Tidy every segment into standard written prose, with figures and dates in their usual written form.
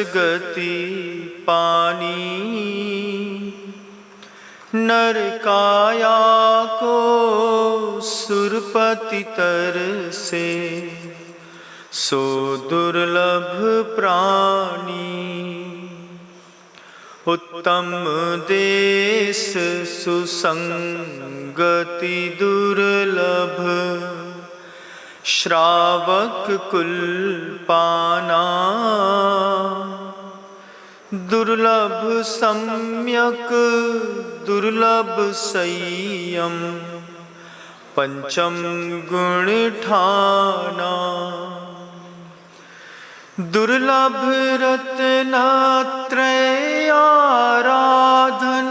गति पानी, नर काया को सुरपति तर से, सो दुर्लभ प्राणी। उत्तम देश सुसंगति दुर्लभ, श्रावक कुल पाना। दुर्लभ सम्यक दुर्लभ संयम, पंचम गुण ठाना। दुर्लभ रत्नत्रय आराधन,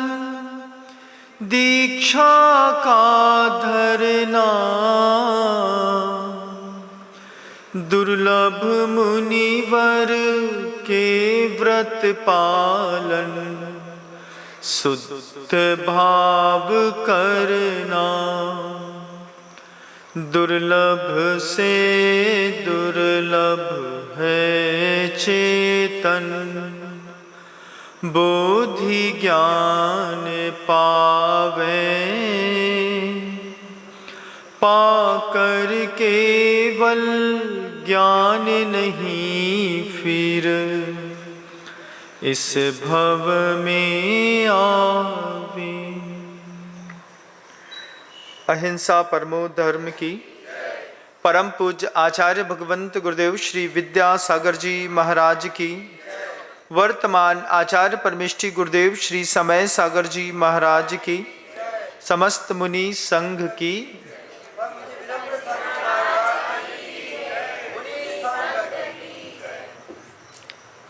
दीक्षा का धरना। दुर्लभ मुनिवर के व्रत पालन, शुद्ध भाव करना। दुर्लभ से दुर्लभ है चेतन, बोधि ज्ञान पावे। पाकर केवल ज्ञान नहीं फिर, इस भव में आवे। अहिंसा परमो धर्म की। परम पूज्य आचार्य भगवंत गुरुदेव श्री विद्यासागर जी महाराज की, वर्तमान आचार्य परमेष्ठी गुरुदेव श्री समय सागर जी महाराज की, समस्त मुनि संघ की।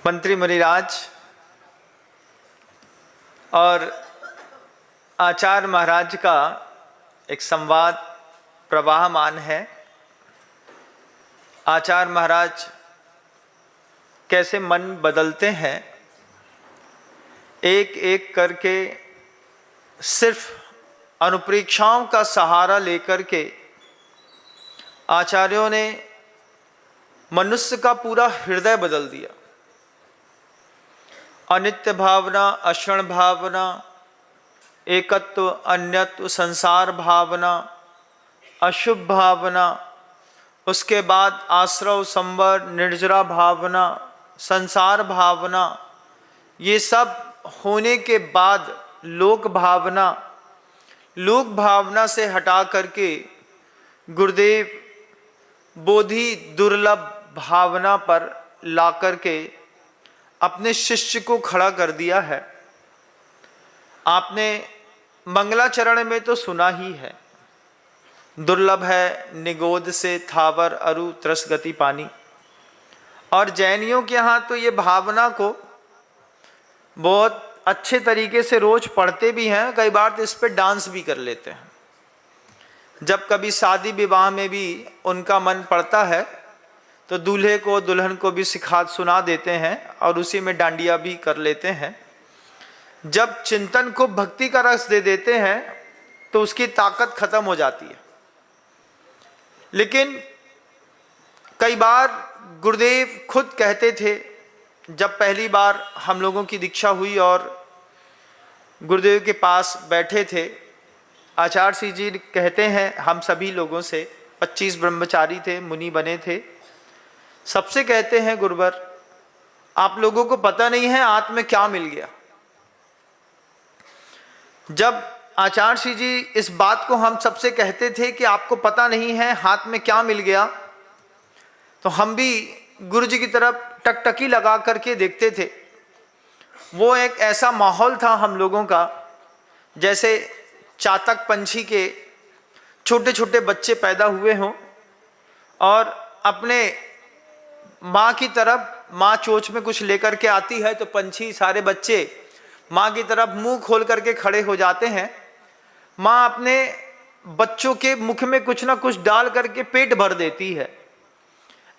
मंत्री मुनिराज और आचार्य महाराज का एक संवाद प्रवाहमान है। आचार्य महाराज कैसे मन बदलते हैं, एक एक करके सिर्फ अनुप्रेक्षाओं का सहारा लेकर के आचार्यों ने मनुष्य का पूरा हृदय बदल दिया। अनित्य भावना, अक्षण भावना, एकत्व, अन्यत्व, संसार भावना, अशुभ भावना, उसके बाद आश्रव, संवर, निर्जरा भावना, संसार भावना, ये सब होने के बाद लोक भावना, लोक भावना से हटा करके गुरुदेव बोधि दुर्लभ भावना पर ला करके अपने शिष्य को खड़ा कर दिया है। आपने मंगलाचरण में तो सुना ही है, दुर्लभ है निगोद से थावर अरु त्रस गति पानी। और जैनियों के यहाँ तो ये भावना को बहुत अच्छे तरीके से रोज पढ़ते भी हैं, कई बार तो इस पे डांस भी कर लेते हैं। जब कभी शादी विवाह में भी उनका मन पड़ता है तो दूल्हे को दुल्हन को भी सिखा सुना देते हैं और उसी में डांडिया भी कर लेते हैं। जब चिंतन को भक्ति का रस दे देते हैं तो उसकी ताकत खत्म हो जाती है। लेकिन कई बार गुरुदेव खुद कहते थे, जब पहली बार हम लोगों की दीक्षा हुई और गुरुदेव के पास बैठे थे, आचार्य सिंह जी कहते हैं हम सभी लोगों से, 25 ब्रह्मचारी थे, मुनि बने थे, सबसे कहते हैं गुरुवर आप लोगों को पता नहीं है हाथ में क्या मिल गया। जब आचार्य सिंह जी इस बात को हम सबसे कहते थे कि आपको पता नहीं है हाथ में क्या मिल गया, तो हम भी गुरु जी की तरफ टकटकी लगा करके देखते थे। वो एक ऐसा माहौल था हम लोगों का जैसे चातक पंछी के छोटे छोटे बच्चे पैदा हुए हों और अपने माँ की तरफ, माँ चोंच में कुछ लेकर के आती है तो पंछी सारे बच्चे माँ की तरफ मुंह खोल करके खड़े हो जाते हैं। माँ अपने बच्चों के मुख में कुछ ना कुछ डाल करके पेट भर देती है।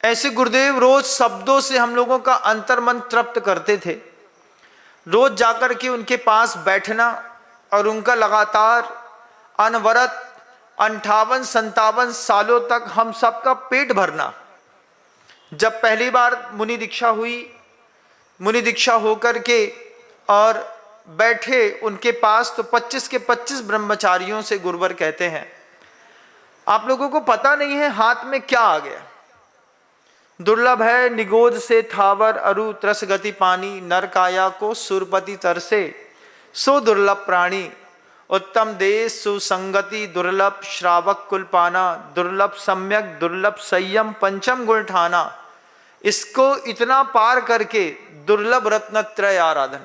ऐसे गुरुदेव रोज शब्दों से हम लोगों का अंतर्मन तृप्त करते थे। रोज जाकर के उनके पास बैठना और उनका लगातार अनवरत 58-57 सालों तक हम सबका पेट भरना। जब पहली बार मुनि दीक्षा हुई मुनि दीक्षा होकर के और बैठे उनके पास, तो 25 के 25 ब्रह्मचारियों से गुरुवर कहते हैं, आप लोगों को पता नहीं है हाथ में क्या आ गया। दुर्लभ है निगोद से थावर अरु त्रस गति पानी, नर काया को सुरपति तरसे सो दुर्लभ प्राणी, उत्तम देश सुसंगति दुर्लभ श्रावक कुल पाना, दुर्लभ सम्यक दुर्लभ संयम पंचम गुण ठाना, इसको इतना पार करके दुर्लभ रत्नत्रय आराधन।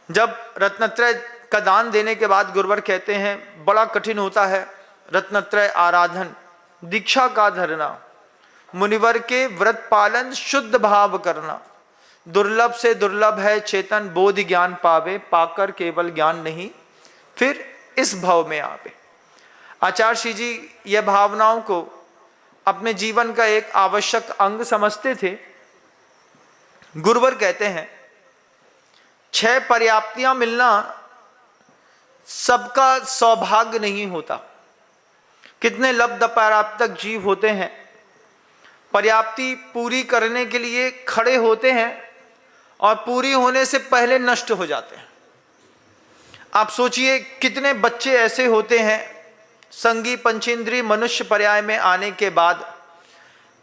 जब रत्नत्रय का दान देने के बाद गुरुवर कहते हैं बड़ा कठिन होता है रत्नत्रय आराधन, दीक्षा का धरना, मुनिवर के व्रत पालन शुद्ध भाव करना, दुर्लभ से दुर्लभ है चेतन बोधि ज्ञान पावे, पाकर केवल ज्ञान नहीं फिर इस भव में आवे। आचार्य श्री जी यह भावनाओं को अपने जीवन का एक आवश्यक अंग समझते थे। गुरुवर कहते हैं 6 पर्याप्तियां मिलना सबका सौभाग्य नहीं होता। कितने लब्ध पर्याप्तक जीव होते हैं, पर्याप्ति पूरी करने के लिए खड़े होते हैं और पूरी होने से पहले नष्ट हो जाते हैं। आप सोचिए कितने बच्चे ऐसे होते हैं संगी पंचेंद्रिय मनुष्य पर्याय में आने के बाद,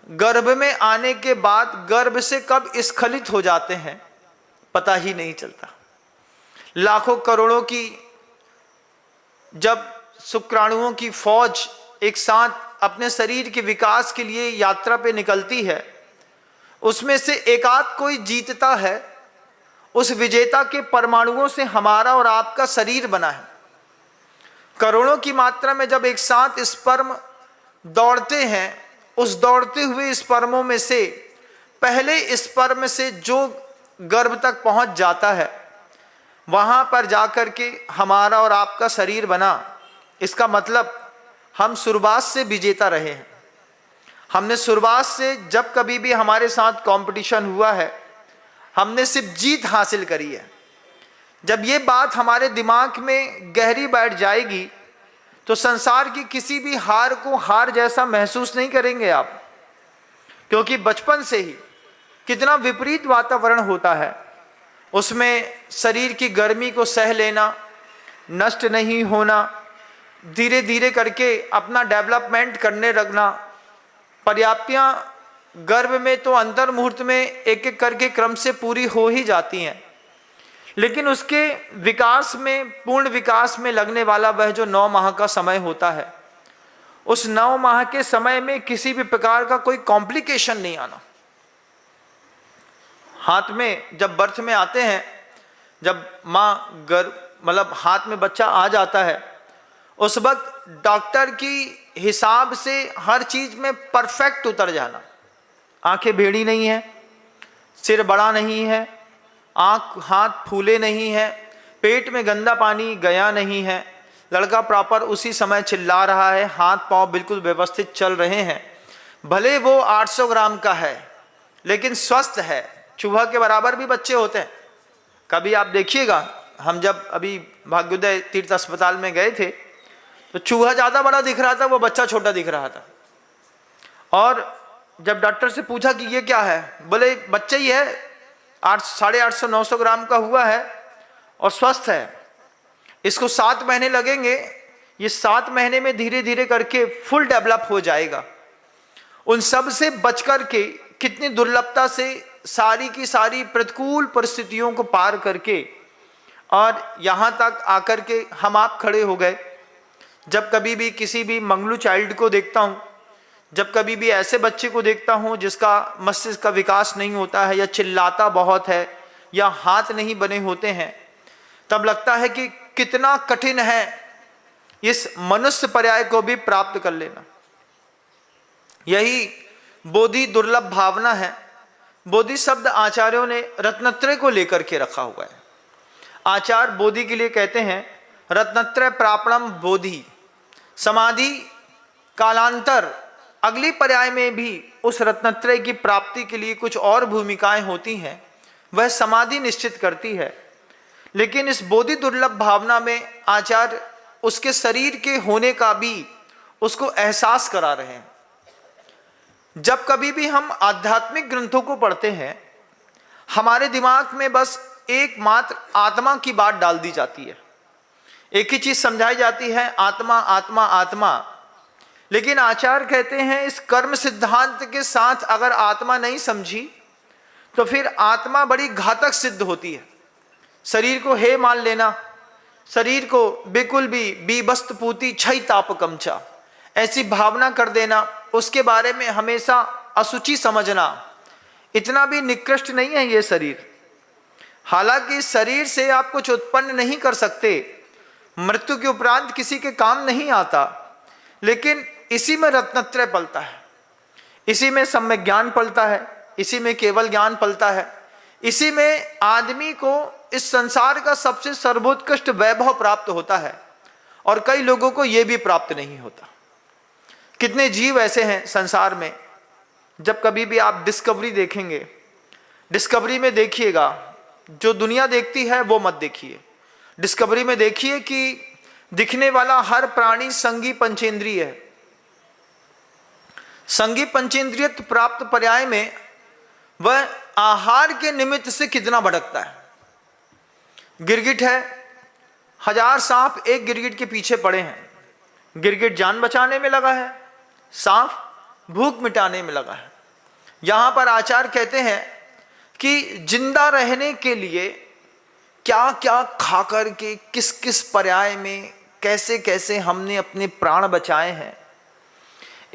गर्भ में आने के बाद गर्भ से कब स्खलित हो जाते हैं पता ही नहीं चलता। लाखों करोड़ों की जब शुक्राणुओं की फौज एक साथ अपने शरीर के विकास के लिए यात्रा पे निकलती है, उसमें से एकाध कोई जीतता है, उस विजेता के परमाणुओं से हमारा और आपका शरीर बना है। करोड़ों की मात्रा में जब एक साथ स्पर्म दौड़ते हैं, उस दौड़ते हुए स्पर्मों में से पहले स्पर्म से जो गर्भ तक पहुंच जाता है, वहां पर जाकर के हमारा और आपका शरीर बना। इसका मतलब हम शुरुआत से विजेता रहे हैं। हमने शुरुआत से जब कभी भी हमारे साथ कंपटीशन हुआ है, हमने सिर्फ जीत हासिल करी है। जब ये बात हमारे दिमाग में गहरी बैठ जाएगी तो संसार की किसी भी हार को हार जैसा महसूस नहीं करेंगे आप, क्योंकि बचपन से ही कितना विपरीत वातावरण होता है, उसमें शरीर की गर्मी को सह लेना, नष्ट नहीं होना, धीरे धीरे करके अपना डेवलपमेंट करने लगना। पर्याप्तियां गर्भ में तो अंतर मुहूर्त में एक एक करके क्रम से पूरी हो ही जाती हैं, लेकिन उसके विकास में, पूर्ण विकास में लगने वाला वह जो 9 माह का समय होता है, उस 9 माह के समय में किसी भी प्रकार का कोई कॉम्प्लिकेशन नहीं आना। हाथ में जब बर्थ में आते हैं, जब माँ मतलब हाथ में बच्चा आ जाता है, उस वक्त डॉक्टर की हिसाब से हर चीज में परफेक्ट उतर जाना। आंखें भेड़ी नहीं है, सिर बड़ा नहीं है, आंख हाथ फूले नहीं है, पेट में गंदा पानी गया नहीं है, लड़का प्रॉपर उसी समय चिल्ला रहा है, हाथ पांव बिल्कुल व्यवस्थित चल रहे हैं। भले वो 800 ग्राम का है लेकिन स्वस्थ है। चूहा के बराबर भी बच्चे होते हैं। कभी आप देखिएगा, हम जब अभी भाग्योदय तीर्थ अस्पताल में गए थे तो चूहा ज़्यादा बड़ा दिख रहा था, वो बच्चा छोटा दिख रहा था। और जब डॉक्टर से पूछा कि ये क्या है, बोले बच्चा ही है, 850-900 ग्राम का हुआ है और स्वस्थ है, इसको 7 महीने लगेंगे, ये 7 महीने में धीरे धीरे करके फुल डेवलप हो जाएगा। उन सब से बच कर के कितनी दुर्लभता से सारी की सारी प्रतिकूल परिस्थितियों को पार करके और यहाँ तक आकर के हम आप खड़े हो गए। जब कभी भी किसी भी मंगलू चाइल्ड को देखता हूँ, जब कभी भी ऐसे बच्चे को देखता हूँ जिसका मस्तिष्क का विकास नहीं होता है, या चिल्लाता बहुत है, या हाथ नहीं बने होते हैं, तब लगता है कि कितना कठिन है इस मनुष्य पर्याय को भी प्राप्त कर लेना। यही बोधि दुर्लभ भावना है। बोधि शब्द आचार्यों ने रत्नत्रय को लेकर के रखा हुआ है। आचार्य बोधि के लिए कहते हैं रत्नत्रय प्रापणम बोधि। समाधि कालांतर अगली पर्याय में भी उस रत्नत्रय की प्राप्ति के लिए कुछ और भूमिकाएं होती हैं, वह समाधि निश्चित करती है। लेकिन इस बोधि दुर्लभ भावना में आचार्य उसके शरीर के होने का भी उसको एहसास करा रहे हैं। जब कभी भी हम आध्यात्मिक ग्रंथों को पढ़ते हैं, हमारे दिमाग में बस एकमात्र आत्मा की बात डाल दी जाती है, एक ही चीज समझाई जाती है, आत्मा आत्मा आत्मा। लेकिन आचार्य कहते हैं इस कर्म सिद्धांत के साथ अगर आत्मा नहीं समझी तो फिर आत्मा बड़ी घातक सिद्ध होती है। शरीर को हे मान लेना, शरीर को बिल्कुल भी बीबस्त पूती छई ताप कमचा, ऐसी भावना कर देना, उसके बारे में हमेशा असुचि समझना, इतना भी निकृष्ट नहीं है ये शरीर। हालांकि शरीर से आप कुछ उत्पन्न नहीं कर सकते, मृत्यु के उपरांत किसी के काम नहीं आता, लेकिन इसी में रत्नत्रय पलता है, इसी में सम्यक ज्ञान पलता है, इसी में केवल ज्ञान पलता है, इसी में आदमी को इस संसार का सबसे सर्वोत्कृष्ट वैभव प्राप्त होता है, और कई लोगों को यह भी प्राप्त नहीं होता। कितने जीव ऐसे हैं संसार में। जब कभी भी आप डिस्कवरी देखेंगे, डिस्कवरी में देखिएगा, जो दुनिया देखती है वो मत देखिए। डिस्कवरी में देखिए कि दिखने वाला हर प्राणी संगी पंचेंद्रिय है। संगी पंचेंद्रिय प्राप्त पर्याय में वह आहार के निमित्त से कितना भटकता है। गिरगिट है, 1000 सांप एक गिरगिट के पीछे पड़े हैं। गिरगिट जान बचाने में लगा है, सांप भूख मिटाने में लगा है। यहां पर आचार्य कहते हैं कि जिंदा रहने के लिए क्या क्या खा कर के, किस किस पर्याय में, कैसे कैसे हमने अपने प्राण बचाए हैं,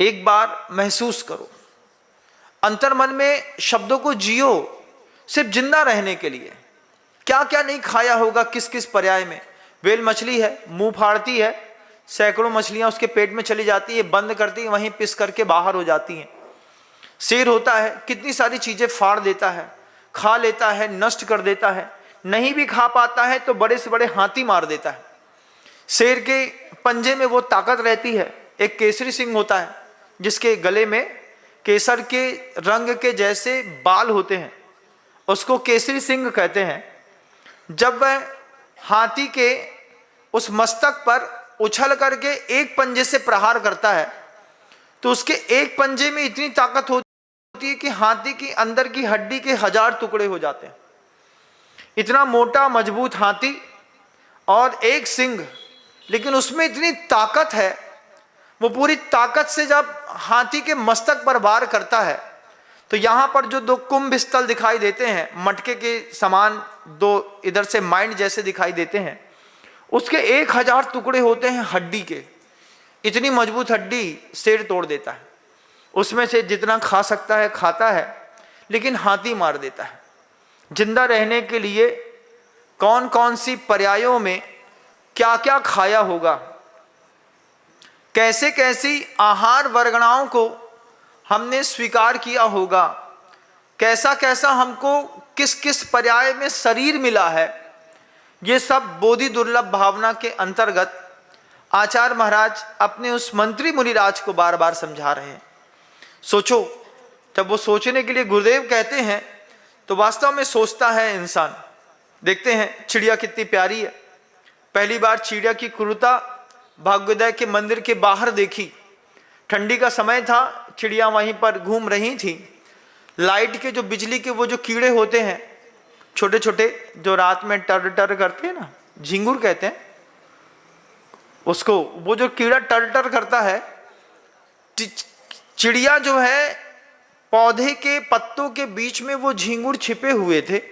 एक बार महसूस करो। अंतर्मन में शब्दों को जियो, सिर्फ जिंदा रहने के लिए। क्या क्या नहीं खाया होगा, किस किस पर्याय में। वेल मछली है, मुंह फाड़ती है, सैकड़ों मछलियां उसके पेट में चली जाती है, बंद करती है, वहीं पिस करके बाहर हो जाती हैं। शेर होता है, कितनी सारी चीजें फाड़ देता है, खा लेता है, नष्ट कर देता है। नहीं भी खा पाता है तो बड़े से बड़े हाथी मार देता है। शेर के पंजे में वो ताकत रहती है। एक केसरी सिंह होता है जिसके गले में केसर के रंग के जैसे बाल होते हैं, उसको केसरी सिंह कहते हैं। जब वह हाथी के उस मस्तक पर उछल करके एक पंजे से प्रहार करता है तो उसके एक पंजे में इतनी ताकत होती है कि हाथी की अंदर की हड्डी के 1000 टुकड़े हो जाते हैं। इतना मोटा मजबूत हाथी और एक सिंह, लेकिन उसमें इतनी ताकत है, वो पूरी ताकत से जब हाथी के मस्तक पर वार करता है तो यहां पर जो 2 कुंभ स्थल दिखाई देते हैं, मटके के समान 2 इधर से माइंड जैसे दिखाई देते हैं, उसके 1000 टुकड़े होते हैं हड्डी के। इतनी मजबूत हड्डी शेर तोड़ देता है। उसमें से जितना खा सकता है खाता है, लेकिन हाथी मार देता है। जिंदा रहने के लिए कौन कौन सी पर्यायों में क्या क्या खाया होगा, कैसे कैसी आहार वर्गणाओं को हमने स्वीकार किया होगा, कैसा कैसा हमको किस किस पर्याय में शरीर मिला है, ये सब बोधि दुर्लभ भावना के अंतर्गत आचार्य महाराज अपने उस मंत्री मुनिराज को बार बार समझा रहे हैं। सोचो, जब वो सोचने के लिए गुरुदेव कहते हैं तो वास्तव में सोचता है इंसान। देखते हैं चिड़िया कितनी प्यारी है। पहली बार चिड़िया की क्रूरता भाग्योदय के मंदिर के बाहर देखी। ठंडी का समय था, चिड़िया वहीं पर घूम रही थी। लाइट के जो बिजली के वो जो कीड़े होते हैं छोटे छोटे, जो रात में टर टर करते हैं ना, झिंगुर कहते हैं उसको, वो जो कीड़ा टर टर करता है, चिड़िया जो है पौधे के पत्तों के बीच में वो झिंगुर छिपे हुए थे,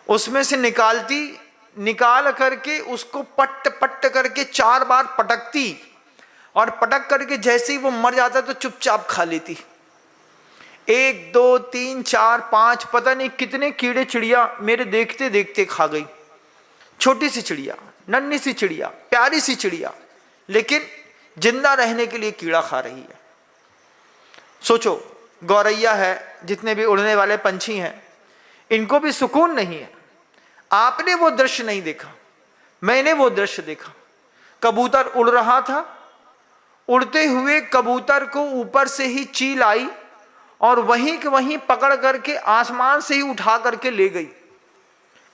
उसमें से निकाल करके उसको पट्ट पट्ट करके 4 बार पटकती, और पटक करके जैसे ही वो मर जाता तो चुपचाप खा लेती। 1 2 3 4 5 पता नहीं कितने कीड़े चिड़िया मेरे देखते देखते खा गई। छोटी सी चिड़िया, नन्ही सी चिड़िया, प्यारी सी चिड़िया, लेकिन जिंदा रहने के लिए कीड़ा खा रही है। सोचो, गौरैया है, जितने भी उड़ने वाले पंछी हैं, इनको भी सुकून नहीं है। आपने वो दृश्य नहीं देखा, मैंने वो दृश्य देखा। कबूतर उड़ रहा था, उड़ते हुए कबूतर को ऊपर से ही चील आई और वहीं के वहीं पकड़ करके आसमान से ही उठा करके ले गई।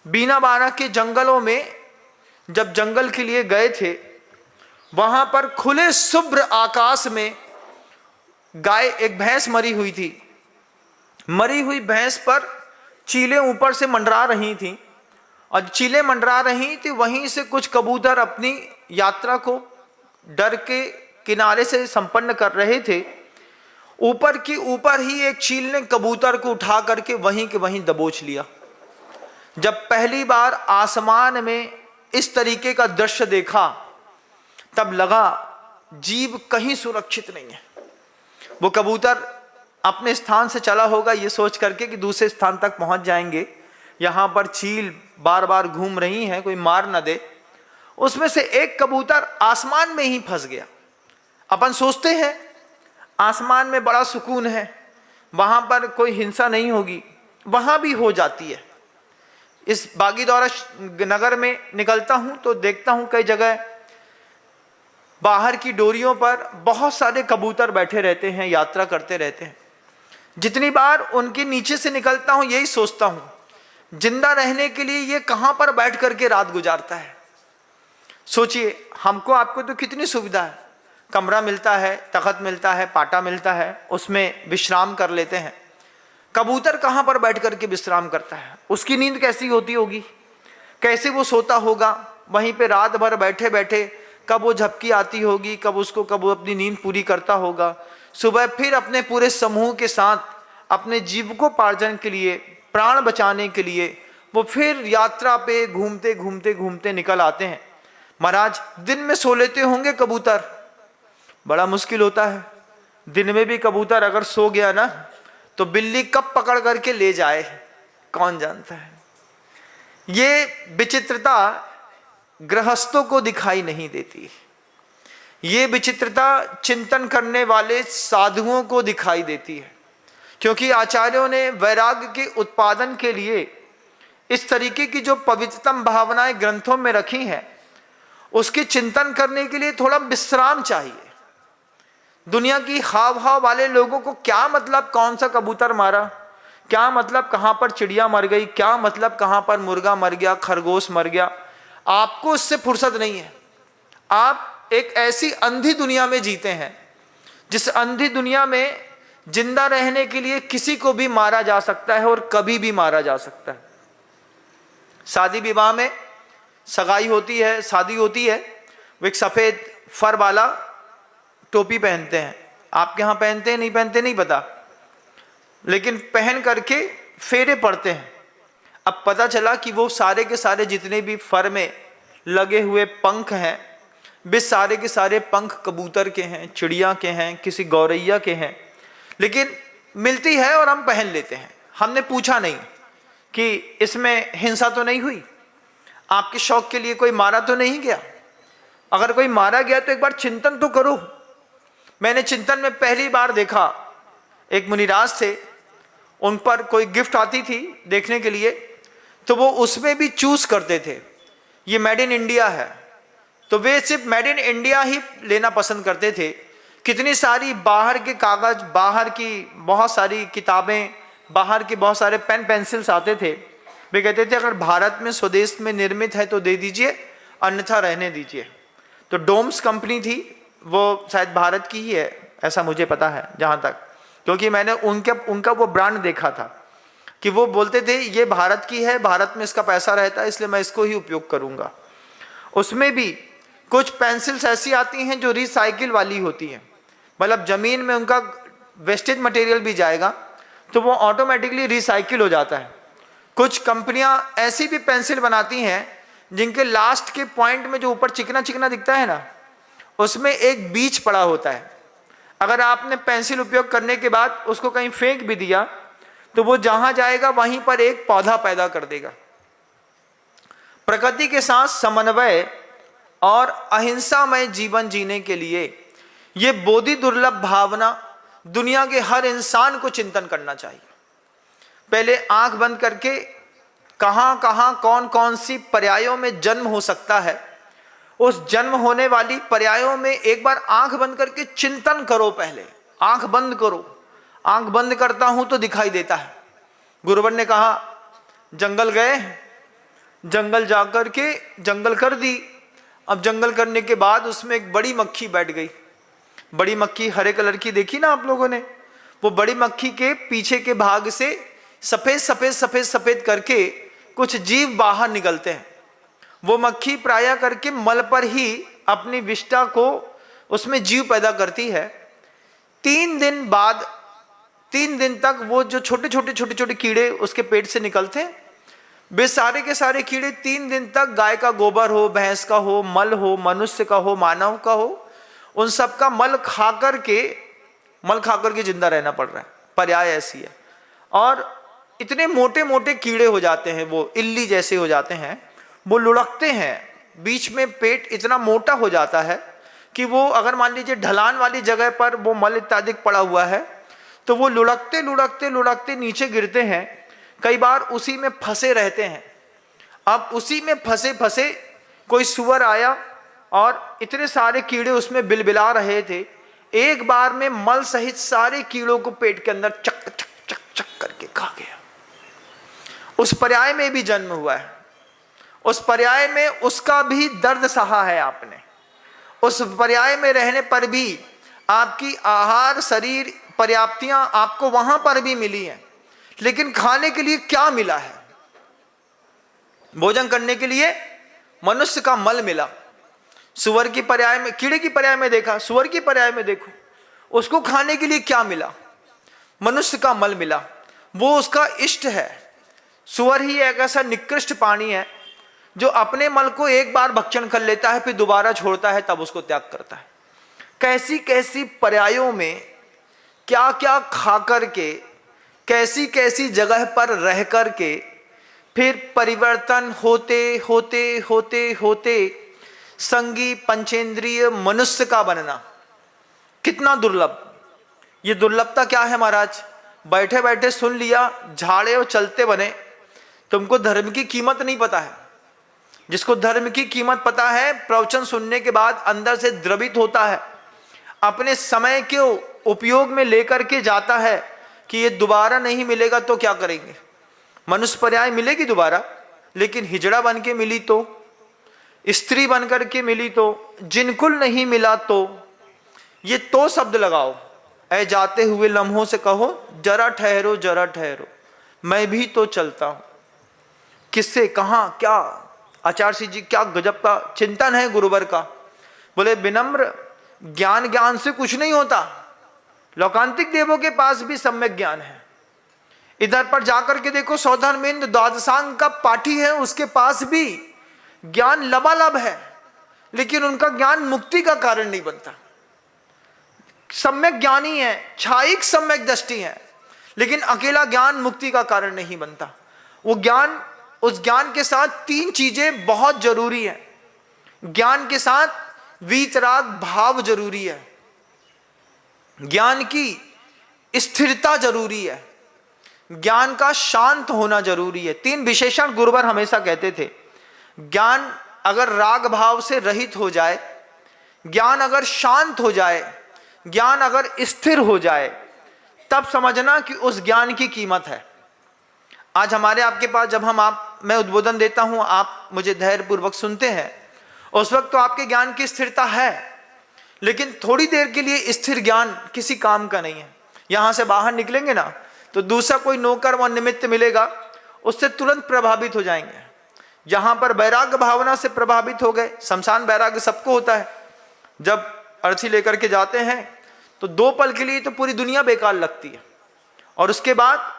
बीना बाना के जंगलों में जब जंगल के लिए गए थे, वहां पर खुले शुभ्र आकाश में गाय, एक भैंस मरी हुई थी। मरी हुई भैंस पर चीलें ऊपर से मंडरा रही थीं, और चीलें मंडरा रही थी वहीं से कुछ कबूतर अपनी यात्रा को डर के किनारे से संपन्न कर रहे थे। ऊपर की ऊपर ही एक चील ने कबूतर को उठा करके वहीं के वहीं दबोच लिया। जब पहली बार आसमान में इस तरीके का दृश्य देखा तब लगा जीव कहीं सुरक्षित नहीं है। वो कबूतर अपने स्थान से चला होगा ये सोच करके कि दूसरे स्थान तक पहुंच जाएंगे, यहाँ पर चील बार बार घूम रही हैं, कोई मार न दे। उसमें से एक कबूतर आसमान में ही फंस गया। अपन सोचते हैं आसमान में बड़ा सुकून है, वहाँ पर कोई हिंसा नहीं होगी, वहाँ भी हो जाती है। इस बागीदौरा नगर में निकलता हूँ तो देखता हूँ कई जगह बाहर की डोरियों पर बहुत सारे कबूतर बैठे रहते हैं, यात्रा करते रहते हैं। जितनी बार उनके नीचे से निकलता हूँ यही सोचता हूँ जिंदा रहने के लिए ये कहाँ पर बैठ करके रात गुजारता है। सोचिए, हमको आपको तो कितनी सुविधा है, कमरा मिलता है, तख्त मिलता है, पाटा मिलता है, उसमें विश्राम कर लेते हैं। कबूतर कहाँ पर बैठ करके विश्राम करता है? उसकी नींद कैसी होती होगी, कैसे वो सोता होगा वहीं पे रात भर बैठे बैठे। कब वो झपकी आती होगी, कब वो अपनी नींद पूरी करता होगा। सुबह फिर अपने पूरे समूह के साथ अपने जीविकोपार्जन के लिए, प्राण बचाने के लिए वो फिर यात्रा पे घूमते घूमते घूमते निकल आते हैं। महाराज, दिन में सो लेते होंगे कबूतर, बड़ा मुश्किल होता है। दिन में भी कबूतर अगर सो गया ना तो बिल्ली कब पकड़ करके ले जाए कौन जानता है। ये विचित्रता गृहस्थों को दिखाई नहीं देती, ये विचित्रता चिंतन करने वाले साधुओं को दिखाई देती है। क्योंकि आचार्यों ने वैराग्य के उत्पादन के लिए इस तरीके की जो पवित्रतम भावनाएं ग्रंथों में रखी हैं, उसके चिंतन करने के लिए थोड़ा विश्राम चाहिए। दुनिया की हाव भाव वाले लोगों को क्या मतलब कौन सा कबूतर मारा, क्या मतलब कहाँ पर चिड़िया मर गई, क्या मतलब कहाँ पर मुर्गा मर गया, खरगोश मर गया, आपको इससे फुर्सत नहीं है। आप एक ऐसी अंधी दुनिया में जीते हैं जिस अंधी दुनिया में जिंदा रहने के लिए किसी को भी मारा जा सकता है और कभी भी मारा जा सकता है। शादी विवाह में सगाई होती है, शादी होती है, वो एक सफ़ेद फर वाला टोपी पहनते हैं। आपके यहाँ पहनते हैं नहीं पहनते नहीं पता, लेकिन पहन करके फेरे पड़ते हैं। अब पता चला कि वो सारे के सारे जितने भी फर में लगे हुए पंख हैं, वे सारे के सारे पंख कबूतर के हैं, चिड़िया के हैं, किसी गौरैया के हैं। लेकिन मिलती है और हम पहन लेते हैं। हमने पूछा नहीं कि इसमें हिंसा तो नहीं हुई, आपके शौक के लिए कोई मारा तो नहीं गया। अगर कोई मारा गया तो एक बार चिंतन तो करो। मैंने चिंतन में पहली बार देखा, एक मुनिराज थे, उन पर कोई गिफ्ट आती थी देखने के लिए, तो वो उसमें भी चूज करते थे ये मेड इन इंडिया है, तो वे सिर्फ मेड इन इंडिया ही लेना पसंद करते थे। कितनी सारी बाहर के कागज, बाहर की बहुत सारी किताबें, बाहर के बहुत सारे पेन पेंसिल्स आते थे। वे कहते थे अगर भारत में स्वदेश में निर्मित है तो दे दीजिए, अन्यथा रहने दीजिए। तो डोम्स कंपनी थी, वो शायद भारत की ही है, ऐसा मुझे पता है जहाँ तक, क्योंकि मैंने उनका वो ब्रांड देखा था कि वो बोलते थे ये भारत की है, भारत में इसका पैसा रहता है, इसलिए मैं इसको ही उपयोग करूँगा। उसमें भी कुछ पेंसिल्स ऐसी आती हैं जो रिसाइकिल वाली होती हैं, मतलब ज़मीन में उनका वेस्टेज मटेरियल भी जाएगा तो वो ऑटोमेटिकली रिसाइकिल हो जाता है। कुछ कंपनियां ऐसी भी पेंसिल बनाती हैं जिनके लास्ट के पॉइंट में जो ऊपर चिकना चिकना दिखता है ना, उसमें एक बीज पड़ा होता है। अगर आपने पेंसिल उपयोग करने के बाद उसको कहीं फेंक भी दिया तो वो जहां जाएगा वहीं पर एक पौधा पैदा कर देगा। प्रकृति के साथ समन्वय और अहिंसामय जीवन जीने के लिए ये बोधि दुर्लभ भावना दुनिया के हर इंसान को चिंतन करना चाहिए। पहले आंख बंद करके कहां कहां कौन कौन सी पर्यायों में जन्म हो सकता है, उस जन्म होने वाली पर्यायों में एक बार आंख बंद करके चिंतन करो। पहले आंख बंद करो। आंख बंद करता हूं तो दिखाई देता है। गुरुवर ने कहा जंगल गए, जंगल जाकर के जंगल कर दी। अब जंगल करने के बाद उसमें एक बड़ी मक्खी बैठ गई। बड़ी मक्खी हरे कलर की देखी ना आप लोगों ने, वो बड़ी मक्खी के पीछे के भाग से सफेद सफेद सफेद सफेद करके कुछ जीव बाहर निकलते हैं। वो मक्खी प्राय करके मल पर ही अपनी विष्ठा को उसमें जीव पैदा करती है। 3 दिन बाद 3 दिन तक वो जो छोटे छोटे छोटे छोटे कीड़े उसके पेट से निकलते हैं, वे सारे के सारे कीड़े 3 दिन तक गाय का गोबर हो, भैंस का हो, मल हो, मनुष्य का हो, मानव का हो, उन सब का मल खा करके जिंदा रहना पड़ रहा है। पर्याय ऐसी है। और इतने मोटे मोटे कीड़े हो जाते हैं, वो इल्ली जैसे हो जाते हैं, वो लुढ़कते हैं। बीच में पेट इतना मोटा हो जाता है कि वो अगर मान लीजिए ढलान वाली जगह पर वो मल इत्यादि पड़ा हुआ है तो वो लुढ़कते लुढ़कते लुढ़कते नीचे गिरते हैं। कई बार उसी में फंसे रहते हैं। अब उसी में फंसे फंसे कोई सुअर आया और इतने सारे कीड़े उसमें बिलबिला रहे थे, एक बार में मल सहित सारे कीड़ों को पेट के अंदर चक चक चक चक करके खा गया। उस पर्याय में भी जन्म हुआ है, उस पर्याय में उसका भी दर्द सहा है आपने, उस पर्याय में रहने पर भी आपकी आहार शरीर पर्याप्तियां आपको वहां पर भी मिली हैं, लेकिन खाने के लिए क्या मिला है? भोजन करने के लिए मनुष्य का मल मिला। सुअर की पर्याय में, कीड़े की पर्याय में देखा, सुअर की पर्याय में देखो, उसको खाने के लिए क्या मिला? मनुष्य का मल मिला, वो उसका इष्ट है। सुअर ही एक ऐसा निकृष्ट प्राणी है जो अपने मल को एक बार भक्षण कर लेता है, फिर दोबारा छोड़ता है, तब उसको त्याग करता है। कैसी कैसी पर्यायों में क्या क्या खा करके, कैसी कैसी जगह पर रह करके फिर परिवर्तन होते होते होते होते संगी पंचेंद्रिय मनुष्य का बनना कितना दुर्लभ। ये दुर्लभता क्या है महाराज? बैठे बैठे सुन लिया, झाड़े और चलते बने। तुमको धर्म की कीमत नहीं पता है। जिसको धर्म की कीमत पता है, प्रवचन सुनने के बाद अंदर से द्रवित होता है, अपने समय के उपयोग में लेकर के जाता है कि ये दोबारा नहीं मिलेगा तो क्या करेंगे। मनुष्य पर्याय मिलेगी दोबारा, लेकिन हिजड़ा बन के मिली तो, स्त्री बन करके मिली तो, जिनकुल नहीं मिला तो। ये तो शब्द लगाओ, ऐ जाते हुए लम्हों से कहो जरा ठहरो जरा ठहरो, मैं भी तो चलता हूं। किससे, कहां, क्या? आचार्य जी क्या गजब का चिंतन है गुरुवर का। बोले विनम्र ज्ञान ज्ञान से कुछ नहीं होता, लौकांतिक देवों के पास भी सम्यक ज्ञान है। इधर पर जाकर के देखो, सौधर्मेंद द्वादशांग का पाठी है, उसके पास भी ज्ञान लबालब है, लेकिन उनका ज्ञान मुक्ति का कारण नहीं बनता। सम्यक ज्ञानी है, छायिक सम्यक दृष्टि है, लेकिन अकेला ज्ञान मुक्ति का कारण नहीं बनता। वो ज्ञान, उस ज्ञान के साथ 3 चीजें बहुत जरूरी है। ज्ञान के साथ वीतराग भाव जरूरी है, ज्ञान की स्थिरता जरूरी है, ज्ञान का शांत होना जरूरी है। 3 विशेषण गुरुवर हमेशा कहते थे। ज्ञान अगर राग भाव से रहित हो जाए, ज्ञान अगर शांत हो जाए, ज्ञान अगर स्थिर हो जाए, तब समझना कि उस ज्ञान की कीमत है। आज हमारे आपके पास जब मैं उद्बोधन देता हूं, आप मुझे धैर्यपूर्वक सुनते हैं, उस वक्त तो आपके ज्ञान की स्थिरता है, लेकिन थोड़ी देर के लिए स्थिर ज्ञान किसी काम का नहीं है। यहां से बाहर निकलेंगे ना तो दूसरा कोई नौकर व निमित्त मिलेगा, उससे तुरंत प्रभावित हो जाएंगे। जहां पर वैराग्य भावना से प्रभावित हो गए, शमशान वैराग्य सबको होता है। जब अर्थी लेकर के जाते हैं तो 2 पल के लिए तो पूरी दुनिया बेकार लगती है, और उसके बाद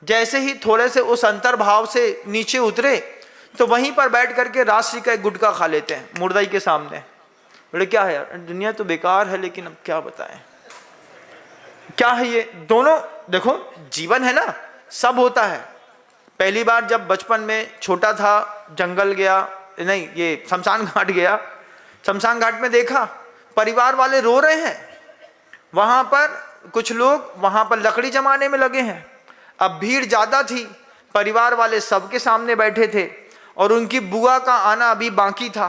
जैसे ही थोड़े से उस अंतर्भाव से नीचे उतरे तो वहीं पर बैठ करके राशि का एक गुटखा खा लेते हैं मुर्दाई के सामने। बोले क्या है यार, दुनिया तो बेकार है, लेकिन अब क्या बताएं, क्या है ये दोनों। देखो जीवन है ना, सब होता है। पहली बार जब बचपन में छोटा था, जंगल गया, नहीं ये शमशान घाट गया, शमशान घाट में देखा परिवार वाले रो रहे हैं, वहां पर कुछ लोग वहां पर लकड़ी जमाने में लगे हैं। अब भीड़ ज्यादा थी, परिवार वाले सबके सामने बैठे थे, और उनकी बुआ का आना अभी बाकी था।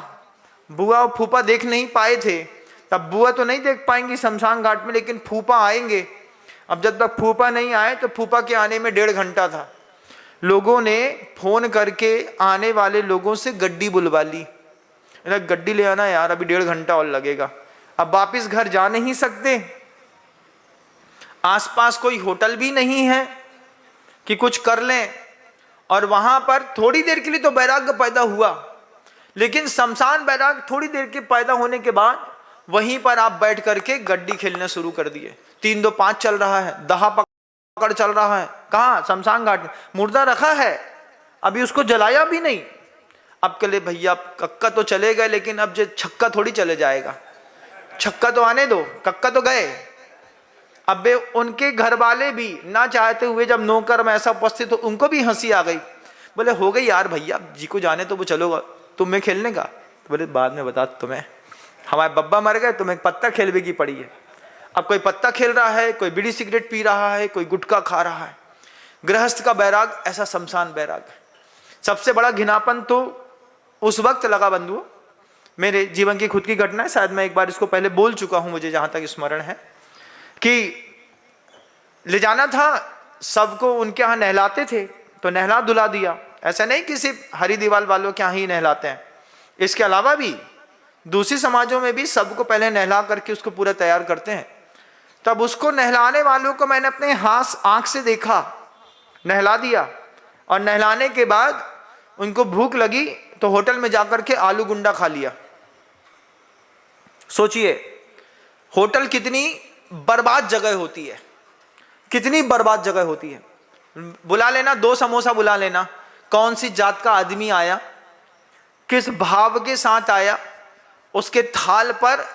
बुआ और फूफा देख नहीं पाए थे, तब बुआ तो नहीं देख पाएंगी शमशान घाट में, लेकिन फूफा आएंगे। अब जब तक फूफा नहीं आए तो फूफा के आने में 1.5 घंटा था। लोगों ने फोन करके आने वाले लोगों से गड्डी बुलवा ली, गड्डी ले आना यार, अभी 1.5 घंटा और लगेगा। अब वापिस घर जा नहीं सकते, आसपास कोई होटल भी नहीं है, कि कुछ कर लें, और वहां पर थोड़ी देर के लिए तो वैराग्य पैदा हुआ, लेकिन शमशान वैराग्य थोड़ी देर के पैदा होने के बाद वहीं पर आप बैठ करके गड्डी खेलना शुरू कर दिए। 3 2 5 चल रहा है, दहा पकड़ चल रहा है। कहाँ? शमशान घाट में मुर्दा रखा है, अभी उसको जलाया भी नहीं। अब कले भैया कक्का तो चले गए, लेकिन अब जो छक्का थोड़ी चले जाएगा, छक्का तो आने दो, कक्का तो गए। अब वे उनके घर वाले भी ना चाहते हुए जब नौकर में ऐसा उपस्थित हो, उनको भी हंसी आ गई। बोले हो गई यार भैया जी को जाने तो वो चलोगा, तुम्हें खेलने का? तो बोले बाद में बता तुम्हें, हमारे बब्बा मर गए, तुम्हें पत्ता खेलने की पड़ी है। अब कोई पत्ता खेल रहा है, कोई बीड़ी सिगरेट पी रहा है, कोई गुटखा खा रहा है। गृहस्थ का बैराग ऐसा शमशान बैराग है। सबसे बड़ा घिनापन तो उस वक्त लगा बंधुओं, मेरे जीवन की खुद की घटना है, शायद मैं एक बार इसको पहले बोल चुका हूं, मुझे जहां तक स्मरण है, कि ले जाना था सबको, उनके यहाँ नहलाते थे तो नहला धुला दिया। ऐसा नहीं कि सिर्फ हरी दीवाल वालों के यहाँ ही नहलाते हैं, इसके अलावा भी दूसरी समाजों में भी सबको पहले नहला करके उसको पूरा तैयार करते हैं। तब उसको नहलाने वालों को मैंने अपने आंख से देखा, नहला दिया, और नहलाने के बाद उनको भूख लगी तो होटल में जाकर के आलू गुंडा खा लिया। सोचिए होटल कितनी बर्बाद जगह होती है, कितनी बर्बाद जगह होती है। बुला लेना, 2 समोसा बुला लेना, कौन सी जात का आदमी आया, किस भाव के साथ आया, उसके थाल पर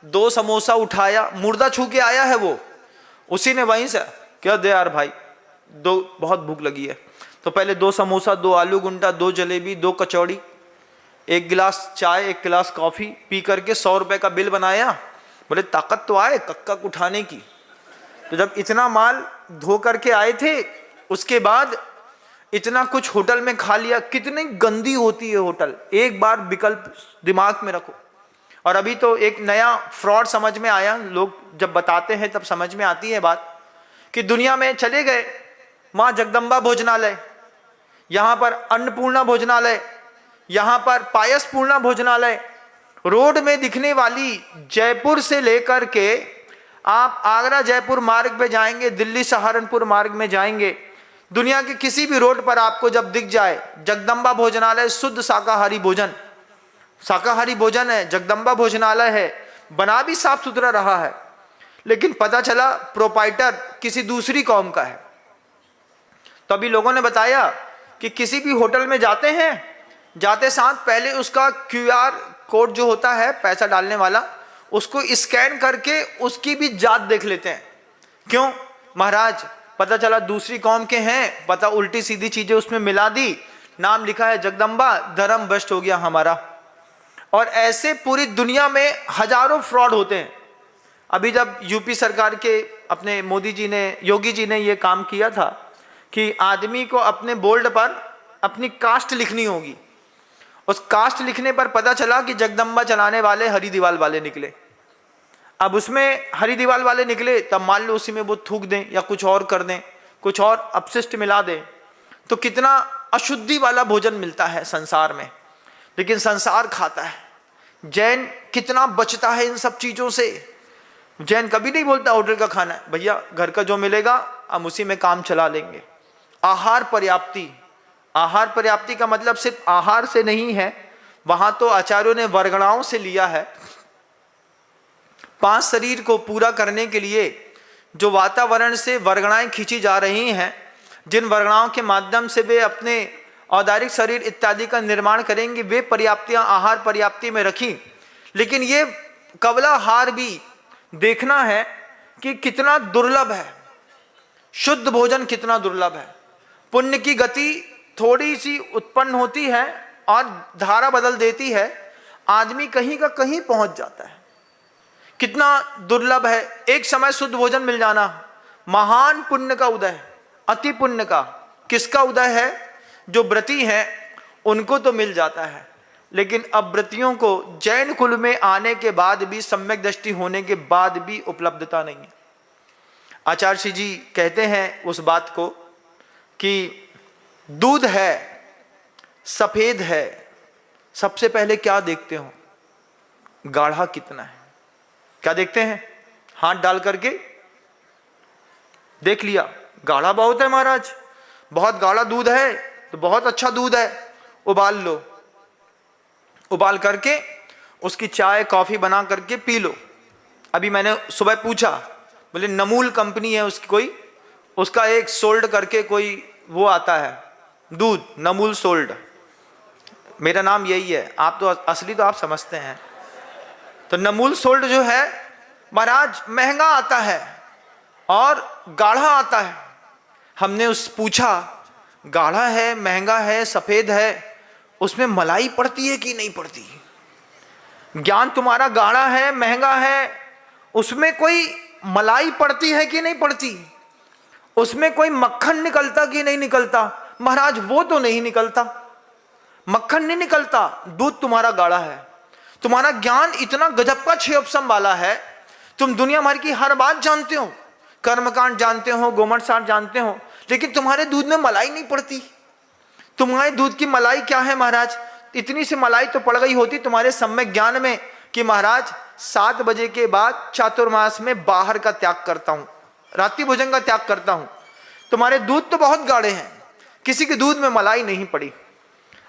2 समोसा उठाया, मुर्दा छू के आया है वो, उसी ने वहीं से क्या दे यार भाई, 2 बहुत भूख लगी है, तो पहले 2 समोसा, 2 आलू गुंडा, 2 जलेबी, 2 कचौड़ी, 1 गिलास चाय, 1 गिलास कॉफी पी करके 100 रुपए का बिल बनाया। बोले ताकत तो आए कक्का उठाने की। तो जब इतना माल धो करके आए थे, उसके बाद इतना कुछ होटल में खा लिया। कितनी गंदी होती है होटल, एक बार विकल्प दिमाग में रखो। और अभी तो एक नया फ्रॉड समझ में आया, लोग जब बताते हैं तब समझ में आती है बात, कि दुनिया में चले गए माँ जगदम्बा भोजनालय, यहाँ पर अन्नपूर्णा भोजनालय, यहाँ पर पायस पूर्णा भोजनालय, रोड में दिखने वाली जयपुर से लेकर के आप आगरा जयपुर मार्ग पे जाएंगे, दिल्ली सहारनपुर मार्ग में जाएंगे, दुनिया के किसी भी रोड पर आपको जब दिख जाए जगदम्बा भोजनालय, शुद्ध शाकाहारी भोजन, शाकाहारी भोजन है, जगदम्बा भोजनालय है, बना भी साफ सुथरा रहा है, लेकिन पता चला प्रोपाइटर किसी दूसरी कौम का है। तो अभी लोगों ने बताया कि किसी भी होटल में जाते हैं, जाते साथ पहले उसका QR कोड जो होता है पैसा डालने वाला, उसको स्कैन करके उसकी भी जात देख लेते हैं। क्यों महाराज? पता चला दूसरी कौम के हैं, पता उल्टी सीधी चीजें उसमें मिला दी, नाम लिखा है जगदम्बा, धर्म भ्रष्ट हो गया हमारा। और ऐसे पूरी दुनिया में हजारों फ्रॉड होते हैं। अभी जब यूपी सरकार के अपने मोदी जी ने, योगी जी ने ये काम किया था कि आदमी को अपने बोर्ड पर अपनी कास्ट लिखनी होगी, उस कास्ट लिखने पर पता चला कि जगदम्बा चलाने वाले हरी दीवाल वाले निकले। अब उसमें हरी दीवाल वाले निकले, तब मान लो उसी में वो थूक दें या कुछ और कर दें, कुछ और अपशिष्ट मिला दें, तो कितना अशुद्धि वाला भोजन मिलता है संसार में। लेकिन संसार खाता है। जैन कितना बचता है इन सब चीजों से। जैन कभी नहीं बोलता होटल का खाना है, भैया घर का जो मिलेगा हम उसी में काम चला लेंगे। आहार पर्याप्ति, आहार पर्याप्ति का मतलब सिर्फ आहार से नहीं है, वहां तो आचार्यों ने वर्गणाओं से लिया है। 5 शरीर को पूरा करने के लिए जो वातावरण से वर्गणाएं खींची जा रही हैं, जिन वर्गणाओं के माध्यम से वे अपने औदारिक शरीर इत्यादि का निर्माण करेंगे, वे पर्याप्तियां आहार पर्याप्ति में रखी। लेकिन ये कवलाहार भी देखना है कि कितना दुर्लभ है, शुद्ध भोजन कितना दुर्लभ है। पुण्य की गति थोड़ी सी उत्पन्न होती है और धारा बदल देती है, आदमी कहीं का कहीं पहुंच जाता है। कितना दुर्लभ है एक समय शुद्ध भोजन मिल जाना। महान पुण्य का उदय, अति पुण्य का किसका उदय है? जो व्रती हैं उनको तो मिल जाता है, लेकिन अव्रतियों को जैन कुल में आने के बाद भी, सम्यक दृष्टि होने के बाद भी उपलब्धता नहीं है। आचार्य जी कहते हैं उस बात को कि दूध है, सफेद है, सबसे पहले क्या देखते हो? गाढ़ा कितना है। क्या देखते हैं? हाथ डाल करके देख लिया, गाढ़ा बहुत है महाराज, बहुत गाढ़ा दूध है तो बहुत अच्छा दूध है, उबाल लो, उबाल करके उसकी चाय कॉफी बना करके पी लो। अभी मैंने सुबह पूछा, बोले नमूल कंपनी है उसकी कोई, उसका एक सोल्ड करके कोई वो आता है दूध, नमूल सोल्ड, मेरा नाम यही है, आप तो असली तो आप समझते हैं। तो नमूल सोल्ड जो है महाराज महंगा आता है और गाढ़ा आता है। हमने उस पूछा गाढ़ा है, महंगा है, सफेद है, उसमें मलाई पड़ती है कि नहीं पड़ती? ज्ञान तुम्हारा गाढ़ा है, महंगा है, उसमें कोई मलाई पड़ती है कि नहीं पड़ती? उसमें कोई मक्खन निकलता कि नहीं निकलता? महाराज वो तो नहीं निकलता, मक्खन नहीं निकलता, दूध तुम्हारा गाढ़ा है। तुम्हारा ज्ञान इतना गजब का क्षयोपम वाला है, तुम दुनिया भर की हर बात जानते हो, कर्मकांड जानते हो, गोमठ सार जानते हो, लेकिन तुम्हारे दूध में मलाई नहीं पड़ती। तुम्हारे दूध की मलाई क्या है महाराज? इतनी सी मलाई तो पड़ गई होती तुम्हारे सम्यक ज्ञान में कि महाराज 7 बजे के बाद चातुर्मास में बाहर का त्याग करता हूं, रात्रि भोजन का त्याग करता हूं। तुम्हारे दूध तो बहुत गाढ़े हैं, किसी के दूध में मलाई नहीं पड़ी।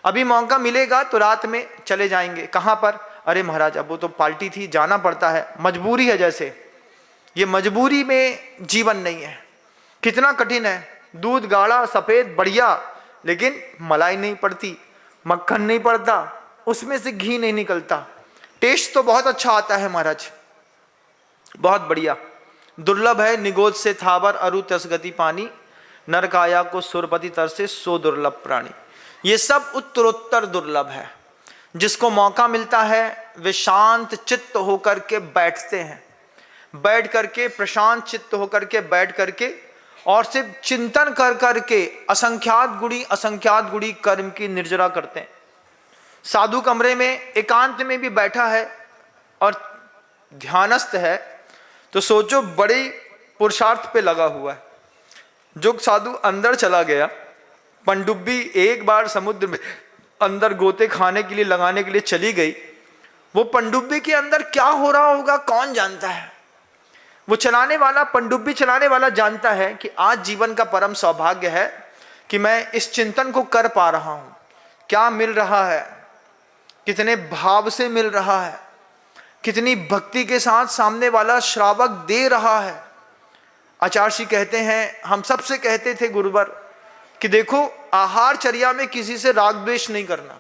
अभी मौका मिलेगा तो रात में चले जाएंगे। कहां पर? अरे महाराज अब वो तो पार्टी थी, जाना पड़ता है, मजबूरी है। जैसे ये मजबूरी में जीवन नहीं है, कितना कठिन है। दूध गाढ़ा सफेद बढ़िया, लेकिन मलाई नहीं पड़ती, मक्खन नहीं पड़ता, उसमें से घी नहीं निकलता। टेस्ट तो बहुत अच्छा आता है महाराज, बहुत बढ़िया। दुर्लभ है निगोद से थावर अरु तस गति पानी, नरकाया को सुरपति तर से सो दुर्लभ प्राणी। ये सब उत्तरोत्तर दुर्लभ है। जिसको मौका मिलता है वे शांत चित्त होकर के बैठते हैं, बैठ करके प्रशांत चित्त होकर के बैठ करके और सिर्फ चिंतन कर करके असंख्यात गुणी कर्म की निर्जरा करते हैं। साधु कमरे में एकांत में भी बैठा है और ध्यानस्थ है तो सोचो बड़ी पुरुषार्थ पे लगा हुआ है। जो साधु अंदर चला गया, पनडुब्बी एक बार समुद्र में अंदर गोते खाने के लिए लगाने के लिए चली गई, वो पनडुब्बी के अंदर क्या हो रहा होगा कौन जानता है। वो चलाने वाला, पनडुब्बी चलाने वाला जानता है कि आज जीवन का परम सौभाग्य है कि मैं इस चिंतन को कर पा रहा हूं। क्या मिल रहा है, कितने भाव से मिल रहा है, कितनी भक्ति के साथ सामने वाला श्रावक दे रहा है। आचार्य जी कहते हैं, हम सबसे कहते थे गुरुवर कि देखो आहार चर्या में किसी से राग द्वेष नहीं करना,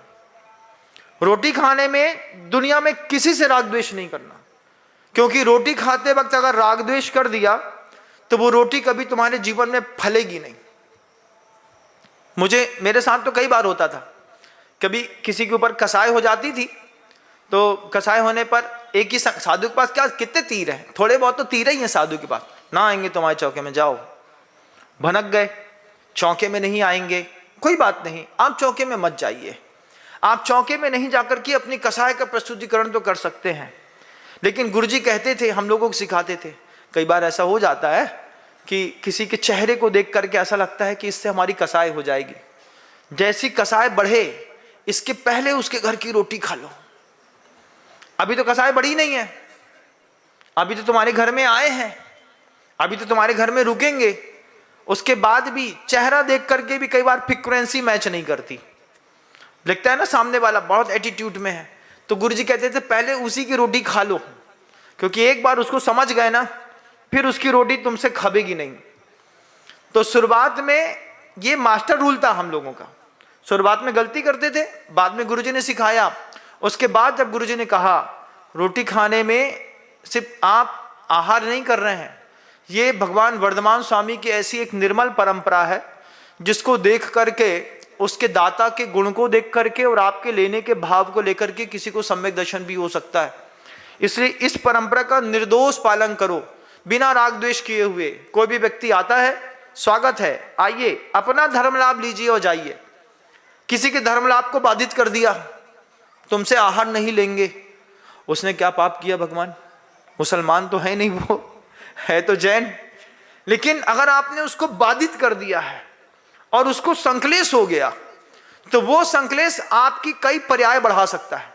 रोटी खाने में दुनिया में किसी से राग द्वेष नहीं करना, क्योंकि रोटी खाते वक्त अगर राग द्वेष कर दिया तो वो रोटी कभी तुम्हारे जीवन में फलेगी नहीं। मेरे साथ तो कई बार होता था, कभी किसी के ऊपर कसाई हो जाती थी तो कसाई होने पर एक ही साधु के पास क्या कितने तीर हैं, थोड़े बहुत तो तीर ही हैं साधु के पास, ना आएंगे तुम्हारे चौके में, जाओ। भनक गए, चौके में नहीं आएंगे, कोई बात नहीं, आप चौके में मत जाइए। आप चौके में नहीं जाकर के अपनी कसाय का प्रस्तुतिकरण तो कर सकते हैं, लेकिन गुरुजी कहते थे, हम लोगों को सिखाते थे, कई बार ऐसा हो जाता है कि किसी के चेहरे को देख करके ऐसा लगता है कि इससे हमारी कसाय हो जाएगी। जैसी कसाय बढ़े इसके पहले उसके घर की रोटी खा लो। अभी तो कसाय बढ़ी नहीं है, अभी तो तुम्हारे घर में आए हैं, अभी तो तुम्हारे घर में रुकेंगे, उसके बाद भी चेहरा देख करके भी कई बार फ्रीक्वेंसी मैच नहीं करती। लगता है ना सामने वाला बहुत एटीट्यूड में है, तो गुरुजी कहते थे पहले उसी की रोटी खा लो, क्योंकि एक बार उसको समझ गए ना फिर उसकी रोटी तुमसे खाबेगी नहीं। तो शुरुआत में ये मास्टर रूल था हम लोगों का, शुरुआत में गलती करते थे, बाद में गुरुजी ने सिखाया। उसके बाद जब गुरुजी ने कहा रोटी खाने में सिर्फ आप आहार नहीं कर रहे हैं, ये भगवान वर्धमान स्वामी की ऐसी एक निर्मल परंपरा है जिसको देख करके, उसके दाता के गुण को देख करके और आपके लेने के भाव को लेकर के किसी को सम्यक दर्शन भी हो सकता है। इसलिए इस परंपरा का निर्दोष पालन करो, बिना राग द्वेष किए हुए। कोई भी व्यक्ति आता है, स्वागत है, आइए, अपना धर्म लाभ लीजिए और जाइए। किसी के धर्म लाभ को बाधित कर दिया, तुमसे आहार नहीं लेंगे, उसने क्या पाप किया भगवान? मुसलमान तो है नहीं, वो है तो जैन। लेकिन अगर आपने उसको बाधित कर दिया है और उसको संकलेश हो गया, तो वो संकलेश आपकी कई पर्याय बढ़ा सकता है।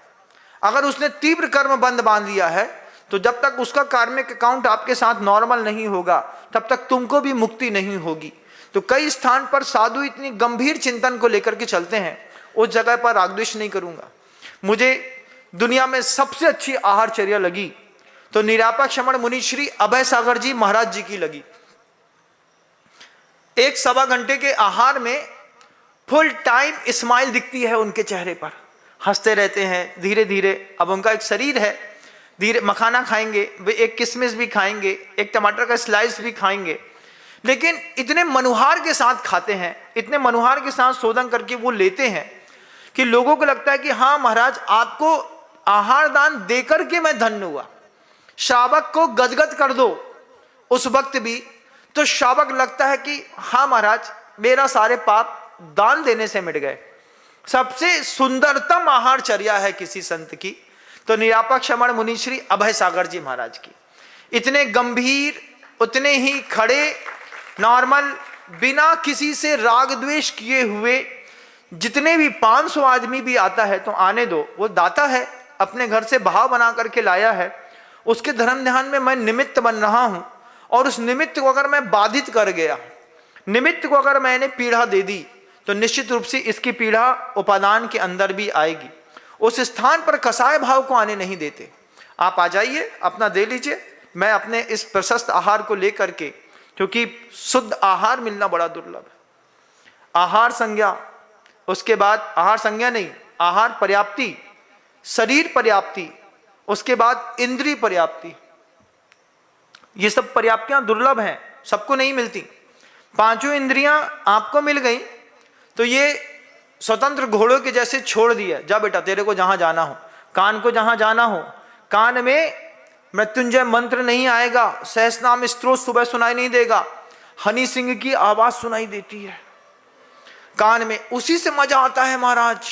अगर उसने तीव्र कर्म बंध बांध लिया है तो जब तक उसका कार्मिक अकाउंट आपके साथ नॉर्मल नहीं होगा तब तक तुमको भी मुक्ति नहीं होगी। तो कई स्थान पर साधु इतनी गंभीर चिंतन को लेकर के चलते हैं, उस जगह पर रागद्वेष नहीं करूंगा। मुझे दुनिया में सबसे अच्छी आहारचर्या लगी तो निरापक्षमण मुनि श्री अभय सागर जी महाराज जी की लगी। 1-1.25 घंटे के आहार में फुल टाइम स्माइल दिखती है उनके चेहरे पर, हंसते रहते हैं धीरे धीरे। अब उनका एक शरीर है, धीरे मखाना खाएंगे, वे एक किशमिश भी खाएंगे, एक टमाटर का स्लाइस भी खाएंगे, लेकिन इतने मनुहार के साथ खाते हैं, इतने मनुहार के साथ शोधन करके वो लेते हैं कि लोगों को लगता है कि हाँ महाराज आपको आहार दान देकर के मैं धन्य हुआ। श्रावक को गदगद कर दो उस वक्त भी तो श्रावक लगता है कि हाँ महाराज मेरा सारे पाप दान देने से मिट गए। सबसे सुंदरतम आहारचर्या है किसी संत की तो निरापक्षमण मुनि श्री अभय सागर जी महाराज की। इतने गंभीर, उतने ही खड़े, नॉर्मल, बिना किसी से राग द्वेष किए हुए। जितने भी 500 आदमी भी आता है तो आने दो, वो दाता है, अपने घर से भाव बना करके लाया है, उसके धर्म ध्यान में मैं निमित्त बन रहा हूं। और उस निमित्त को अगर मैं बाधित कर गया, निमित्त को अगर मैंने पीड़ा दे दी तो निश्चित रूप से इसकी पीड़ा उपादान के अंदर भी आएगी। उस स्थान पर कसाय भाव को आने नहीं देते। आप आ जाइए, अपना दे लीजिए, मैं अपने इस प्रशस्त आहार को लेकर के, क्योंकि शुद्ध आहार मिलना बड़ा दुर्लभ है। आहार संज्ञा, उसके बाद आहार संज्ञा नहीं, आहार पर्याप्ति, शरीर पर्याप्ति, उसके बाद इंद्रिय पर्याप्ति, ये सब पर्याप्तियां दुर्लभ हैं, सबको नहीं मिलती। 5 इंद्रियां आपको मिल गई तो ये स्वतंत्र घोड़ों के जैसे छोड़ दिया, जा बेटा तेरे को जहां जाना हो। कान को जहां जाना हो, कान में मृत्युंजय मंत्र नहीं आएगा, सहस्रनाम स्तोत्र सुबह सुनाई नहीं देगा, हनी सिंह की आवाज सुनाई देती है कान में, उसी से मजा आता है महाराज।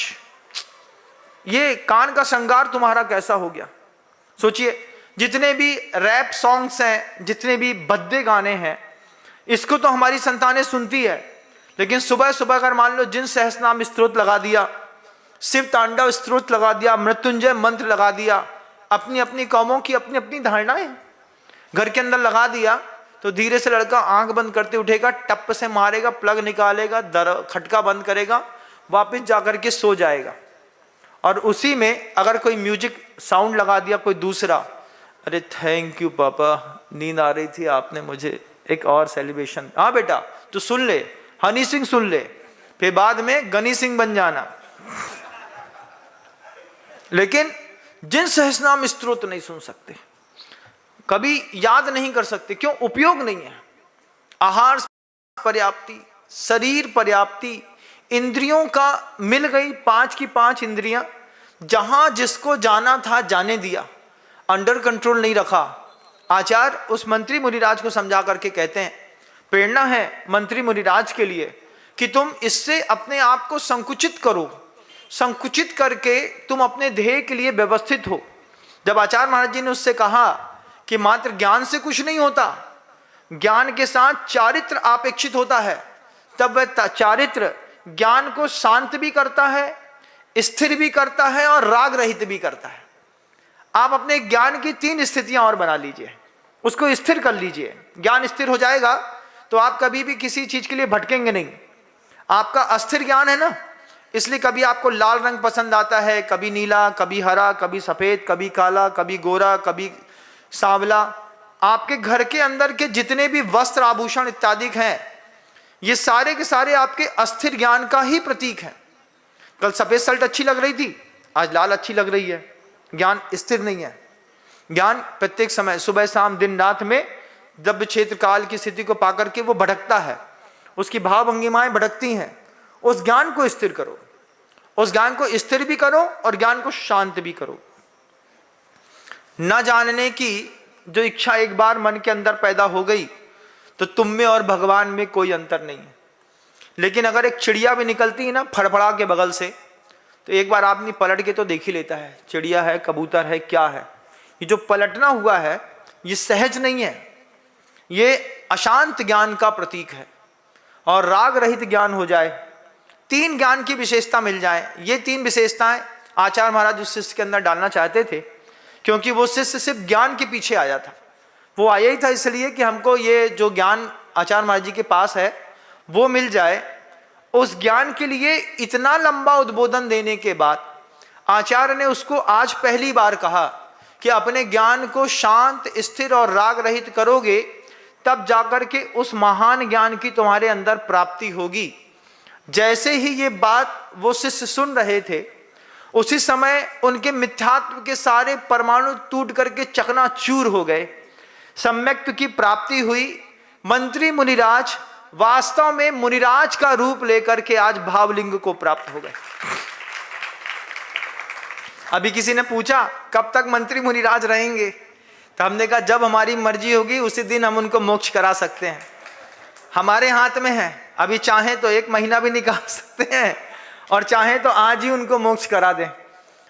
ये कान का श्रृंगार तुम्हारा कैसा हो गया। सोचिए, जितने भी रैप सॉन्ग्स हैं, जितने भी भद्दे गाने हैं, इसको तो हमारी संतानें सुनती है, लेकिन सुबह सुबह अगर मान लो जिन सहस्रनाम स्तोत्र लगा दिया, शिव तांडव स्तोत्र लगा दिया, मृत्युंजय मंत्र लगा दिया, अपनी अपनी कौमों की अपनी अपनी धारणाएं घर के अंदर लगा दिया, तो धीरे से लड़का आंख बंद करते उठेगा, टप से मारेगा, प्लग निकालेगा, खटका बंद करेगा, वापस जाकर के सो जाएगा। और उसी में अगर कोई म्यूजिक साउंड लगा दिया कोई दूसरा, अरे थैंक यू पापा, नींद आ रही थी, आपने मुझे एक और सेलिब्रेशन, हाँ बेटा तू सुन ले, हनी सिंह सुन ले, फिर बाद में गनी सिंह बन जाना। लेकिन जिन सहस्रनाम स्तोत्र नहीं सुन सकते, कभी याद नहीं कर सकते, क्यों? उपयोग नहीं है। आहार पर्याप्ति, शरीर पर्याप्ति, इंद्रियों का मिल गई 5 की 5 इंद्रियां, जहां जिसको जाना था जाने दिया, अंडर कंट्रोल नहीं रखा। आचार्य उस मंत्री मुनिराज को समझा करके कहते हैं, प्रेरणा है मंत्री मुनिराज के लिए कि तुम इससे अपने आप को संकुचित करो, संकुचित करके तुम अपने ध्येय के लिए व्यवस्थित हो। जब आचार्य महाराज जी ने उससे कहा कि मात्र ज्ञान से कुछ नहीं होता, ज्ञान के साथ चारित्र अपेक्षित होता है, तब वह चारित्र ज्ञान को शांत भी करता है, स्थिर भी करता है और राग रहित भी करता है। आप अपने ज्ञान की 3 स्थितियां और बना लीजिए, उसको स्थिर कर लीजिए। ज्ञान स्थिर हो जाएगा तो आप कभी भी किसी चीज के लिए भटकेंगे नहीं। आपका अस्थिर ज्ञान है ना, इसलिए कभी आपको लाल रंग पसंद आता है, कभी नीला, कभी हरा, कभी सफेद, कभी काला, कभी गोरा, कभी सांवला। आपके घर के अंदर के जितने भी वस्त्र आभूषण इत्यादि हैं, ये सारे के सारे आपके अस्थिर ज्ञान का ही प्रतीक है। कल सफेद शर्ट अच्छी लग रही थी, आज लाल अच्छी लग रही है, ज्ञान स्थिर नहीं है। ज्ञान प्रत्येक समय, सुबह शाम दिन रात में द्रव्य क्षेत्र काल की स्थिति को पाकर के वो भटकता है, उसकी भाव भंगिमाएं भटकती हैं। उस ज्ञान को स्थिर करो, उस ज्ञान को स्थिर भी करो और ज्ञान को शांत भी करो। न जानने की जो इच्छा एक बार मन के अंदर पैदा हो गई तो तुम में और भगवान में कोई अंतर नहीं है। लेकिन अगर एक चिड़िया भी निकलती है ना फड़फड़ा के बगल से, तो एक बार आदमी पलट के तो देख ही लेता है, चिड़िया है, कबूतर है, क्या है। ये जो पलटना हुआ है ये सहज नहीं है, ये अशांत ज्ञान का प्रतीक है। और राग रहित ज्ञान हो जाए, 3 ज्ञान की विशेषता मिल जाए, ये 3 विशेषताएं आचार्य महाराज उस शिष्य के अंदर डालना चाहते थे, क्योंकि वो शिष्य सिर्फ ज्ञान के पीछे आया था। वो आया ही था इसलिए कि हमको ये जो ज्ञान आचार्य महाराज जी के पास है वो मिल जाए, उस ज्ञान के लिए इतना लंबा उद्बोधन देने के बाद आचार्य ने उसको आज पहली बार कहा कि अपने ज्ञान को शांत, स्थिर और राग रहित करोगे तब जाकर के उस महान ज्ञान की तुम्हारे अंदर प्राप्ति होगी। जैसे ही ये बात वो शिष्य सुन रहे थे, उसी समय उनके मिथ्यात्व के सारे परमाणु टूट करके चकनाचूर हो गए। सम्यक्त्व की प्राप्ति हुई। मंत्री मुनिराज वास्तव में मुनिराज का रूप लेकर के आज भावलिंग को प्राप्त हो गए। अभी किसी ने पूछा कब तक मंत्री मुनिराज रहेंगे, तो हमने कहा जब हमारी मर्जी होगी उसी दिन हम उनको मोक्ष करा सकते हैं, हमारे हाथ में है। अभी चाहे तो 1 महीना भी निकाल सकते हैं और चाहे तो आज ही उनको मोक्ष करा दें।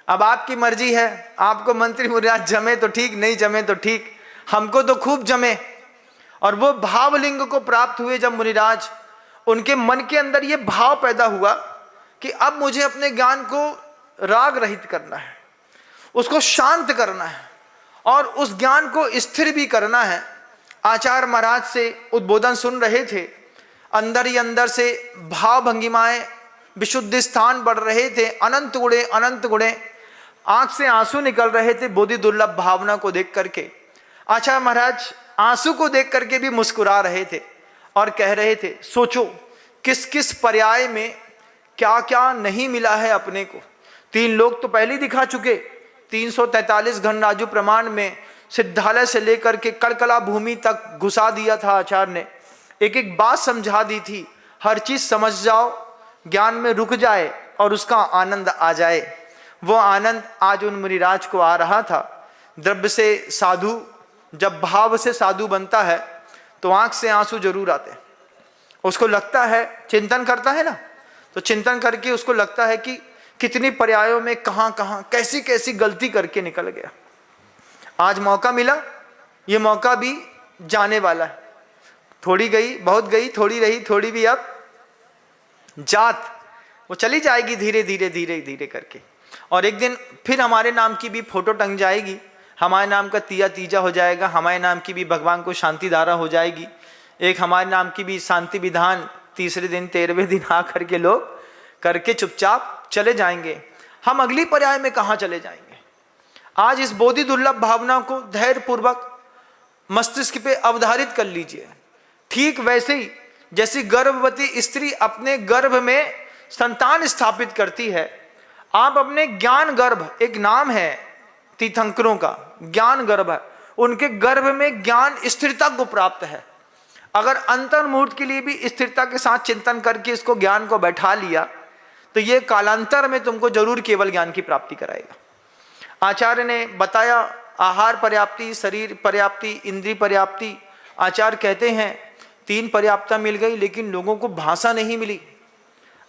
अब आपकी मर्जी है, आपको मंत्री मुनिराज जमे तो ठीक, नहीं जमे तो ठीक, हमको तो खूब जमे। और वो भावलिंग को प्राप्त हुए जब मुनिराज, उनके मन के अंदर ये भाव पैदा हुआ कि अब मुझे अपने ज्ञान को राग रहित करना है, उसको शांत करना है और उस ज्ञान को स्थिर भी करना है। आचार्य महाराज से उद्बोधन सुन रहे थे, अंदर ही अंदर से भाव भंगिमाएं, विशुद्धि स्थान बढ़ रहे थे, अनंत गुणे अनंत गुणे, आंख से आंसू निकल रहे थे बोधि दुर्लभ भावना को देख करके। आचार्य महाराज आंसू को देख करके भी मुस्कुरा रहे थे और कह रहे थे, सोचो किस किस पर्याय में क्या क्या नहीं मिला है अपने को। 3 लोग तो पहले ही दिखा चुके, 343 घनराजु प्रमाण में सिद्धालय से लेकर के कलकला भूमि तक घुसा दिया था आचार्य ने, एक एक बात समझा दी थी, हर चीज समझ जाओ, ज्ञान में रुक जाए और उसका आनंद आ जाए। वो आनंद आज उन मुनिराज को आ रहा था। द्रव्य से साधु, जब भाव से साधु बनता है तो आंख से आंसू जरूर आते हैं। उसको लगता है, चिंतन करता है ना, तो चिंतन करके उसको लगता है कि कितनी पर्यायों में कहां कहां कैसी कैसी गलती करके निकल गया। आज मौका मिला, ये मौका भी जाने वाला है। थोड़ी गई, बहुत गई, थोड़ी रही, थोड़ी भी अब जात, वो चली जाएगी धीरे धीरे धीरे धीरे करके। और एक दिन फिर हमारे नाम की भी फोटो टंग जाएगी, हमारे नाम का तिया तीजा हो जाएगा, हमारे नाम की भी भगवान को शांति धारा हो जाएगी, एक हमारे नाम की भी शांति विधान तीसरे दिन 13वें दिन आ करके लोग करके चुपचाप चले जाएंगे। हम अगली पर्याय में कहाँ चले जाएंगे। आज इस बोधि दुर्लभ भावना को धैर्य पूर्वक मस्तिष्क पे अवधारित कर लीजिए। ठीक वैसे ही जैसी गर्भवती स्त्री अपने गर्भ में संतान स्थापित करती है, आप अपने ज्ञान गर्भ, एक नाम है तीर्थंकरों का, ज्ञान गर्भ है, उनके गर्भ में ज्ञान स्थिरता को प्राप्त है। अगर अंतर्मुहूर्त के लिए भी स्थिरता के साथ चिंतन करके इसको ज्ञान को बैठा लिया तो ये कालांतर में तुमको जरूर केवल ज्ञान की प्राप्ति कराएगा। आचार्य ने बताया आहार पर्याप्ति, शरीर पर्याप्ति, इंद्रिय पर्याप्ति। आचार्य कहते हैं 3 पर्याप्तता मिल गई, लेकिन लोगों को भाषा नहीं मिली।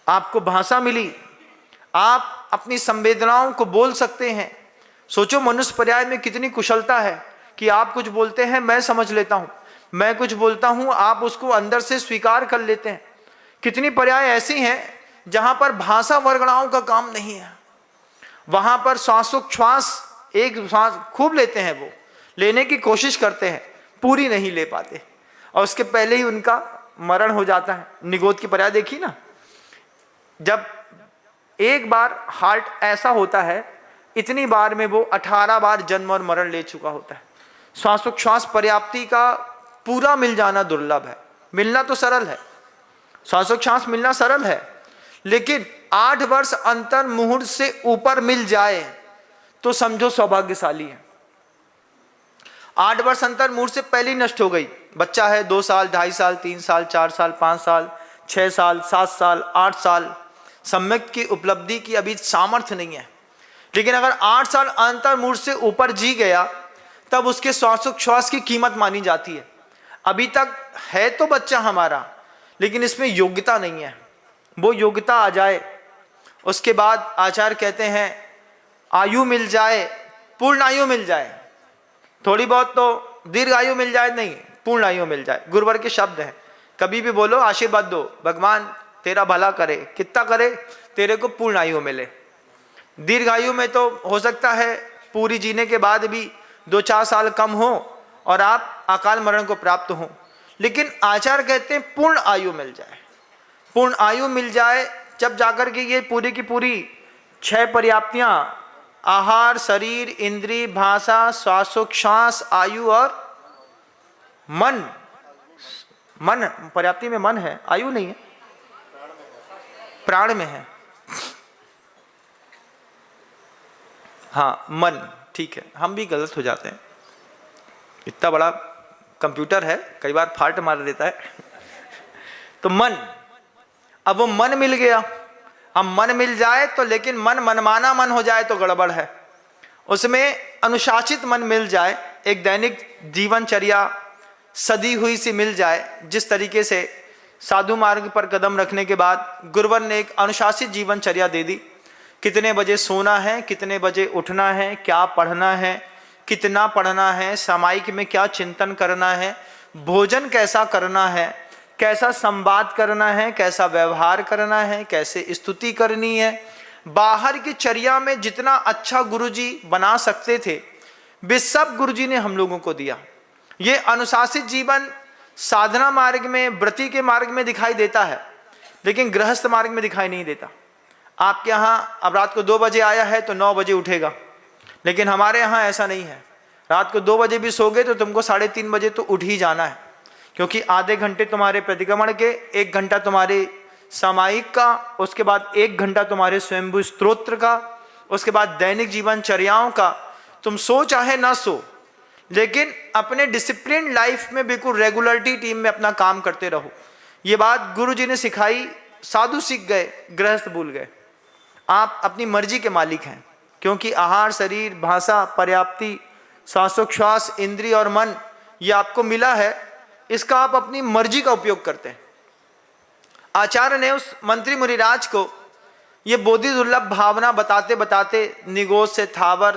आपको भाषा मिली, आप अपनी संवेदनाओं को बोल सकते हैं। सोचो मनुष्य पर्याय में कितनी कुशलता है कि आप कुछ बोलते हैं मैं समझ लेता हूं, मैं कुछ बोलता हूं आप उसको अंदर से स्वीकार कर लेते हैं। कितनी पर्याय ऐसी हैं जहां पर भाषा वर्गणाओं का काम नहीं है, वहां पर श्वासोच्छ्वास, एक श्वास खूब लेते हैं, वो लेने की कोशिश करते हैं, पूरी नहीं ले पाते और उसके पहले ही उनका मरण हो जाता है। निगोद की पर्याय देखी ना, जब एक बार हार्ट ऐसा होता है, इतनी बार में वो 18 बार जन्म और मरण ले चुका होता है। श्वासोच्छ्वास पर्याप्ति का पूरा मिल जाना दुर्लभ है। मिलना तो सरल है, श्वासोच्छ्वास मिलना सरल है, लेकिन 8 वर्ष अंतर मुहूर्त से ऊपर मिल जाए तो समझो सौभाग्यशाली है। 8 वर्ष अंतर मुहूर्त से पहले ही नष्ट हो गई। बच्चा है 2 साल, 2.5 साल, 3 साल, 4 साल, 5 साल, 6 साल, 7 साल, 8 साल, सम्यक की उपलब्धि की अभी सामर्थ्य नहीं है। लेकिन अगर 8 साल अंतर मुहूर्त से ऊपर जी गया तब उसके श्वासोच्छ्वास की कीमत मानी जाती है। अभी तक है तो बच्चा हमारा, लेकिन इसमें योग्यता नहीं है, वो योग्यता आ जाए उसके बाद आचार्य कहते हैं आयु मिल जाए, पूर्ण आयु मिल जाए, थोड़ी बहुत तो दीर्घ आयु मिल जाए नहीं, पूर्ण आयु मिल जाए। गुरुवर के शब्द हैं, कभी भी बोलो आशीर्वाद दो, भगवान तेरा भला करे, कितना करे, तेरे को पूर्ण आयु मिले। दीर्घ आयु में तो हो सकता है पूरी जीने के बाद भी 2-4 साल कम हो और आप अकाल मरण को प्राप्त हो, लेकिन आचार्य कहते हैं पूर्ण आयु मिल जाए। पूर्ण आयु मिल जाए, जब जाकर के ये पूरी की पूरी 6 पर्याप्तियां, आहार, शरीर, इंद्री, भाषा, श्वासोच्छ्वास, आयु और मन, मन पर्याप्ति में मन है, आयु नहीं है, प्राण में है, हाँ मन, ठीक है, हम भी गलत हो जाते हैं, इतना बड़ा कंप्यूटर है कई बार फाल्ट मार देता है तो मन, अब वो मन मिल गया, अब मन मिल जाए तो, लेकिन मन मनमाना मन हो जाए तो गड़बड़ है, उसमें अनुशासित मन मिल जाए, एक दैनिक जीवनचर्या सदी हुई सी मिल जाए, जिस तरीके से साधु मार्ग पर कदम रखने के बाद गुरुवर ने एक अनुशासित जीवनचर्या दे दी, कितने बजे सोना है, कितने बजे उठना है, क्या पढ़ना है, कितना पढ़ना है, सामायिक में क्या चिंतन करना है, भोजन कैसा करना है, कैसा संवाद करना है, कैसा व्यवहार करना है, कैसे स्तुति करनी है, बाहर की चर्या में जितना अच्छा गुरुजी बना सकते थे वे सब गुरुजी ने हम लोगों को दिया। ये अनुशासित जीवन साधना मार्ग में, व्रती के मार्ग में दिखाई देता है, लेकिन गृहस्थ मार्ग में दिखाई नहीं देता। आपके यहाँ अब रात को 2 बजे आया है तो 9 बजे उठेगा, लेकिन हमारे यहाँ ऐसा नहीं है, रात को 2 बजे भी सोगे तो तुमको 3:30 बजे तो उठ ही जाना है, क्योंकि आधे घंटे तुम्हारे प्रतिक्रमण के, 1 घंटा तुम्हारे सामायिक का, उसके बाद 1 घंटा तुम्हारे स्वयंभू स्तोत्र का, उसके बाद दैनिक जीवनचर्याओं का। तुम सो चाहे ना सो, लेकिन अपने डिसिप्लिन लाइफ में बिल्कुल रेगुलरिटी टीम में अपना काम करते रहो। ये बात गुरु जी ने सिखाई, साधु सीख गए, गृहस्थ भूल गए। आप अपनी मर्जी के मालिक हैं, क्योंकि आहार, शरीर, भाषा, पर्याप्ति, श्वासोच्छ्वास, इंद्रिय और मन ये आपको मिला है, इसका आप अपनी मर्जी का उपयोग करते हैं। आचार्य ने उस मंत्री मुनिराज को ये बोधि दुर्लभ भावना बताते बताते निगोज से थावर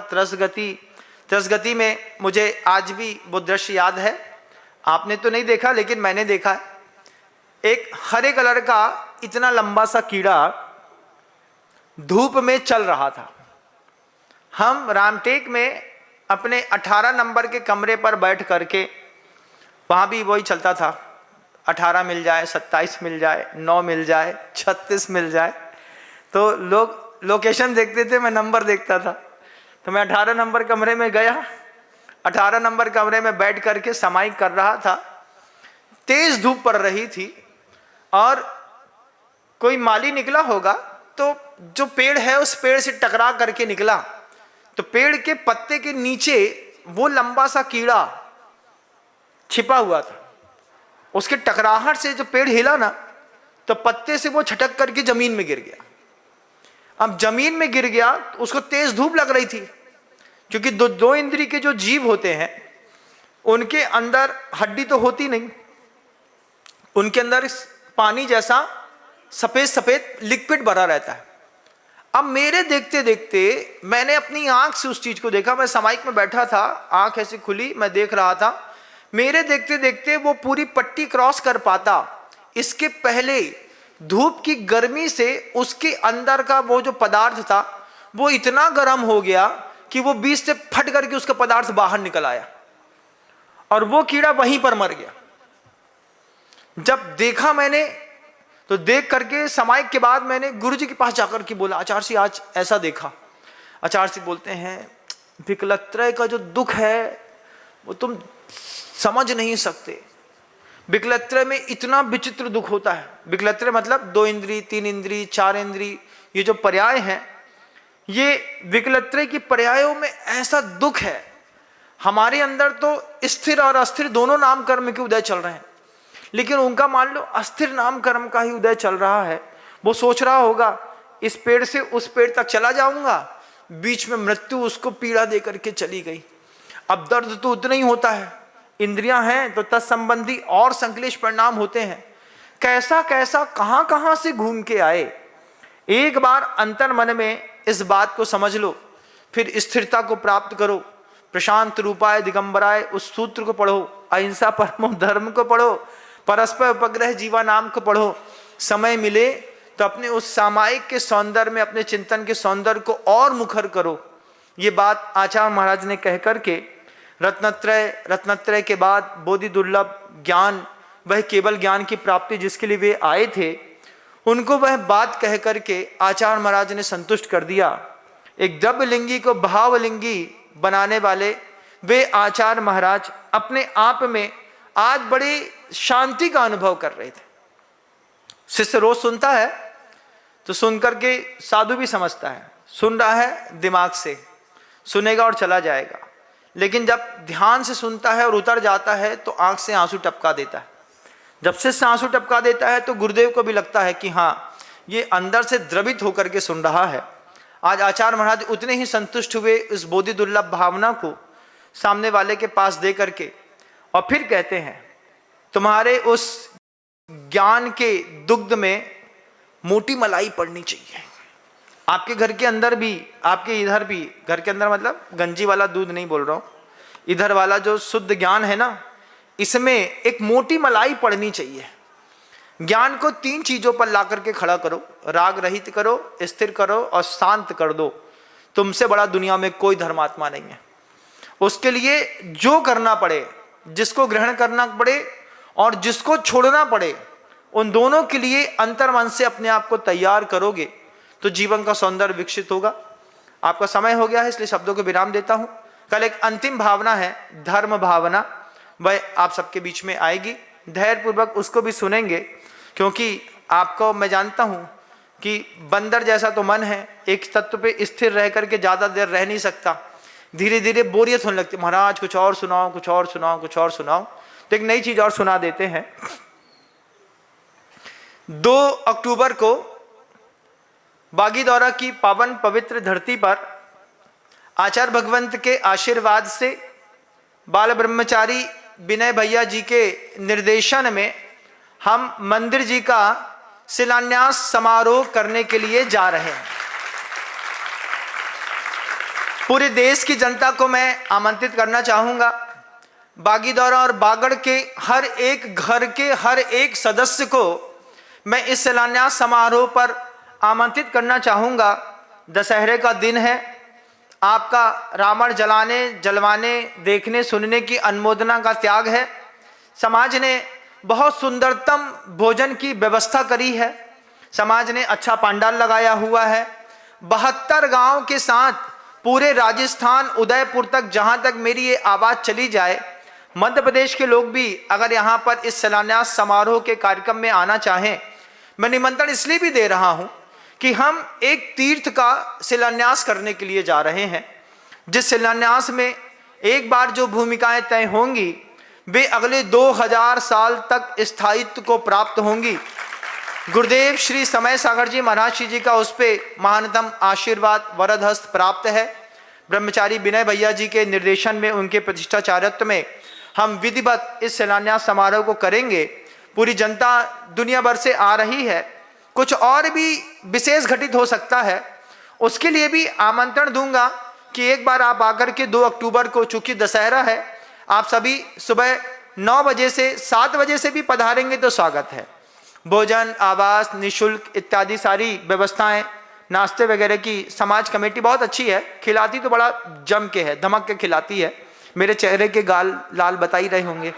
त्रसगति में, मुझे आज भी वो दृश्य याद है, आपने तो नहीं देखा लेकिन मैंने देखा है। एक हरे कलर का इतना लंबा सा कीड़ा धूप में चल रहा था। हम रामटेक में अपने 18 नंबर के कमरे पर बैठ करके, वहाँ भी वही चलता था, 18 मिल जाए, 27 मिल जाए, 9 मिल जाए, 36 मिल जाए, तो लोग लोकेशन देखते थे, मैं नंबर देखता था। तो मैं 18 नंबर कमरे में गया, 18 नंबर कमरे में बैठ करके समाई कर रहा था। तेज धूप पड़ रही थी और कोई माली निकला होगा, तो जो पेड़ है उस पेड़ से टकरा करके निकला, तो पेड़ के पत्ते के नीचे वो लंबा सा कीड़ा छिपा हुआ था। उसके टकराहट से जो पेड़ हिला ना, तो पत्ते से वो छटक करके जमीन में गिर गया। अब जमीन में गिर गया, उसको तेज धूप लग रही थी, क्योंकि दो इंद्री के जो जीव होते हैं उनके अंदर हड्डी तो होती नहीं, उनके अंदर पानी जैसा सफेद सफेद लिक्विड भरा रहता है। अब मेरे देखते देखते मैंने अपनी आंख से उस चीज को देखा। मैं समाइक में बैठा था, आंख ऐसी खुली, मैं देख रहा था। मेरे देखते देखते वो पूरी पट्टी क्रॉस कर पाता, इसके पहले धूप की गर्मी से उसके अंदर का वो जो पदार्थ था वो इतना गर्म हो गया कि वो बीच से फट करके उसका पदार्थ बाहर निकल आया और वो कीड़ा वहीं पर मर गया। जब देखा मैंने, तो देख करके समाइक के बाद मैंने गुरुजी के पास जाकर के बोला, आचार्य जी आज ऐसा देखा। आचार्य जी बोलते हैं, विकलत्रय का जो दुख है वो तुम समझ नहीं सकते। विकलत्रय में इतना विचित्र दुख होता है। विकलत्रय मतलब 2 इंद्री, 3 इंद्री, 4 इंद्री, ये जो पर्याय हैं, ये विकलत्रय की पर्यायों में ऐसा दुख है। हमारे अंदर तो स्थिर और अस्थिर दोनों नाम कर्म के उदय चल रहे हैं, लेकिन उनका मान लो अस्थिर नाम कर्म का ही उदय चल रहा है। वो सोच रहा होगा इस पेड़ से उस पेड़ तक चला जाऊंगा, बीच में मृत्यु उसको पीड़ा दे करके चली गई। अब दर्द तो उतना ही होता है, इंद्रियां हैं तो तत्संबंधी और संक्लेश परिणाम होते हैं। कैसा कैसा कहां कहां से घूम के आए। एक बार अंतर मन में इस बात को समझ लो, फिर स्थिरता को प्राप्त करो। प्रशांत रूपाय दिगंबराय उस सूत्र को पढ़ो, अहिंसा परमो धर्म को पढ़ो, परस्पर उपग्रह जीवा नाम को पढ़ो। समय मिले तो अपने उस सामायिक के सौंदर्य में, अपने चिंतन के सौंदर्य को और मुखर करो। ये बात आचार्य महाराज ने कह करके रत्नत्रय के बाद बोधि दुर्लभ ज्ञान, वह केवल ज्ञान की प्राप्ति जिसके लिए वे आए थे, उनको वह बात कह करके आचार्य महाराज ने संतुष्ट कर दिया। एक द्रव्यलिंगी को भावलिंगी बनाने वाले वे आचार्य महाराज अपने आप में आज बड़ी शांति का अनुभव कर रहे थे। शिष्य रोज सुनता है तो सुन करके साधु भी समझता है, सुन रहा है दिमाग से, सुनेगा और चला जाएगा, लेकिन जब ध्यान से सुनता है और उतर जाता है तो आंख से आंसू टपका देता है। जब शिष्य आंसू टपका देता है तो गुरुदेव को भी लगता है कि हाँ, ये अंदर से द्रवित होकर के सुन रहा है। आज आचार्य महाराज उतने ही संतुष्ट हुए इस बोधि दुर्लभ भावना को सामने वाले के पास दे करके, और फिर कहते हैं तुम्हारे उस ज्ञान के दुग्ध में मोटी मलाई पड़नी चाहिए। आपके घर के अंदर भी, आपके इधर भी, घर के अंदर मतलब गंजी वाला दूध नहीं बोल रहा हूं, इधर वाला जो शुद्ध ज्ञान है ना, इसमें एक मोटी मलाई पड़नी चाहिए। ज्ञान को 3 चीजों पर ला करके खड़ा करो, राग रहित करो, स्थिर करो और शांत कर दो। तुमसे बड़ा दुनिया में कोई धर्मात्मा नहीं है। उसके लिए जो करना पड़े, जिसको ग्रहण करना पड़े और जिसको छोड़ना पड़े, उन दोनों के लिए अंतर्मन से अपने आप को तैयार करोगे तो जीवन का सौंदर्य विकसित होगा। आपका समय हो गया है, इसलिए शब्दों को विराम देता हूं। कल एक अंतिम भावना है, धर्म भावना, वह आप सबके बीच में आएगी। धैर्यपूर्वक उसको भी सुनेंगे, क्योंकि आपको मैं जानता हूं कि बंदर जैसा तो मन है, एक तत्व पे स्थिर रह करके ज्यादा देर रह नहीं सकता। धीरे धीरे बोरियत होने लगती, महाराज कुछ और सुनाओ, कुछ और सुनाओ, कुछ और सुनाओ। तो एक नई चीज और सुना देते हैं। 2 अक्टूबर को बागीदौरा की पावन पवित्र धरती पर आचार्य भगवंत के आशीर्वाद से बाल ब्रह्मचारी विनय भैया जी के निर्देशन में हम मंदिर जी का शिलान्यास समारोह करने के लिए जा रहे हैं। पूरे देश की जनता को मैं आमंत्रित करना चाहूंगा। बागीदौरा और बागड़ के हर एक घर के हर एक सदस्य को मैं इस शिलान्यास समारोह पर आमंत्रित करना चाहूंगा। दशहरे का दिन है, आपका रावण जलाने, जलवाने, देखने, सुनने की अनुमोदना का त्याग है। समाज ने बहुत सुंदरतम भोजन की व्यवस्था करी है। समाज ने अच्छा पंडाल लगाया हुआ है। 72 गांव के साथ पूरे राजस्थान, उदयपुर तक, जहां तक मेरी ये आवाज चली जाए, मध्य प्रदेश के लोग भी अगर यहाँ पर इस शिलान्यास समारोह के कार्यक्रम में आना चाहें, मैं निमंत्रण इसलिए भी दे रहा हूं कि हम एक तीर्थ का शिलान्यास करने के लिए जा रहे हैं, जिस शिलान्यास में एक बार जो भूमिकाएं तय होंगी वे अगले 2000 साल तक स्थायित्व को प्राप्त होंगी। गुरुदेव श्री समय सागर जी महाराज जी का उस पे महानतम आशीर्वाद वरद हस्त प्राप्त है। ब्रह्मचारी विनय भैया जी के निर्देशन में, उनके प्रतिष्ठाचार्यत्व में हम विधिवत इस शिलान्यास समारोह को करेंगे। पूरी जनता दुनिया भर से आ रही है, कुछ और भी विशेष घटित हो सकता है, उसके लिए भी आमंत्रण दूंगा कि एक बार आप आकर के 2 अक्टूबर को, चूंकि दशहरा है, आप सभी सुबह 9 बजे से 7 बजे से भी पधारेंगे तो स्वागत है। भोजन, आवास, निःशुल्क इत्यादि सारी व्यवस्थाएं, नाश्ते वगैरह की समाज कमेटी बहुत अच्छी है, खिलाती तो बड़ा जम के है, धमक के खिलाती है। मेरे चेहरे के गाल लाल बता ही रहे होंगे।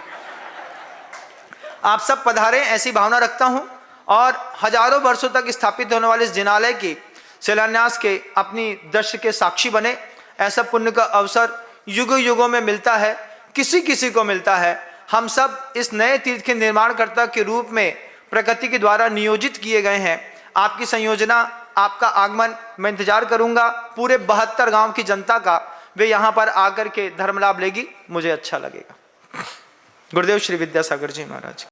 आप सब पधारें, ऐसी भावना रखता हूं। और हजारों वर्षों तक स्थापित होने वाले इस जिनालय के शिलान्यास के अपनी दृश्य के साक्षी बने। ऐसा पुण्य का अवसर युगों युगों में मिलता है, किसी किसी को मिलता है। हम सब इस नए तीर्थ के निर्माणकर्ता के रूप में प्रकृति के द्वारा नियोजित किए गए हैं। आपकी संयोजना, आपका आगमन मैं इंतजार करूंगा। पूरे 72 गांव की जनता का, वे यहाँ पर आकर के धर्म लाभ लेगी, मुझे अच्छा लगेगा। गुरुदेव श्री विद्यासागर जी महाराज।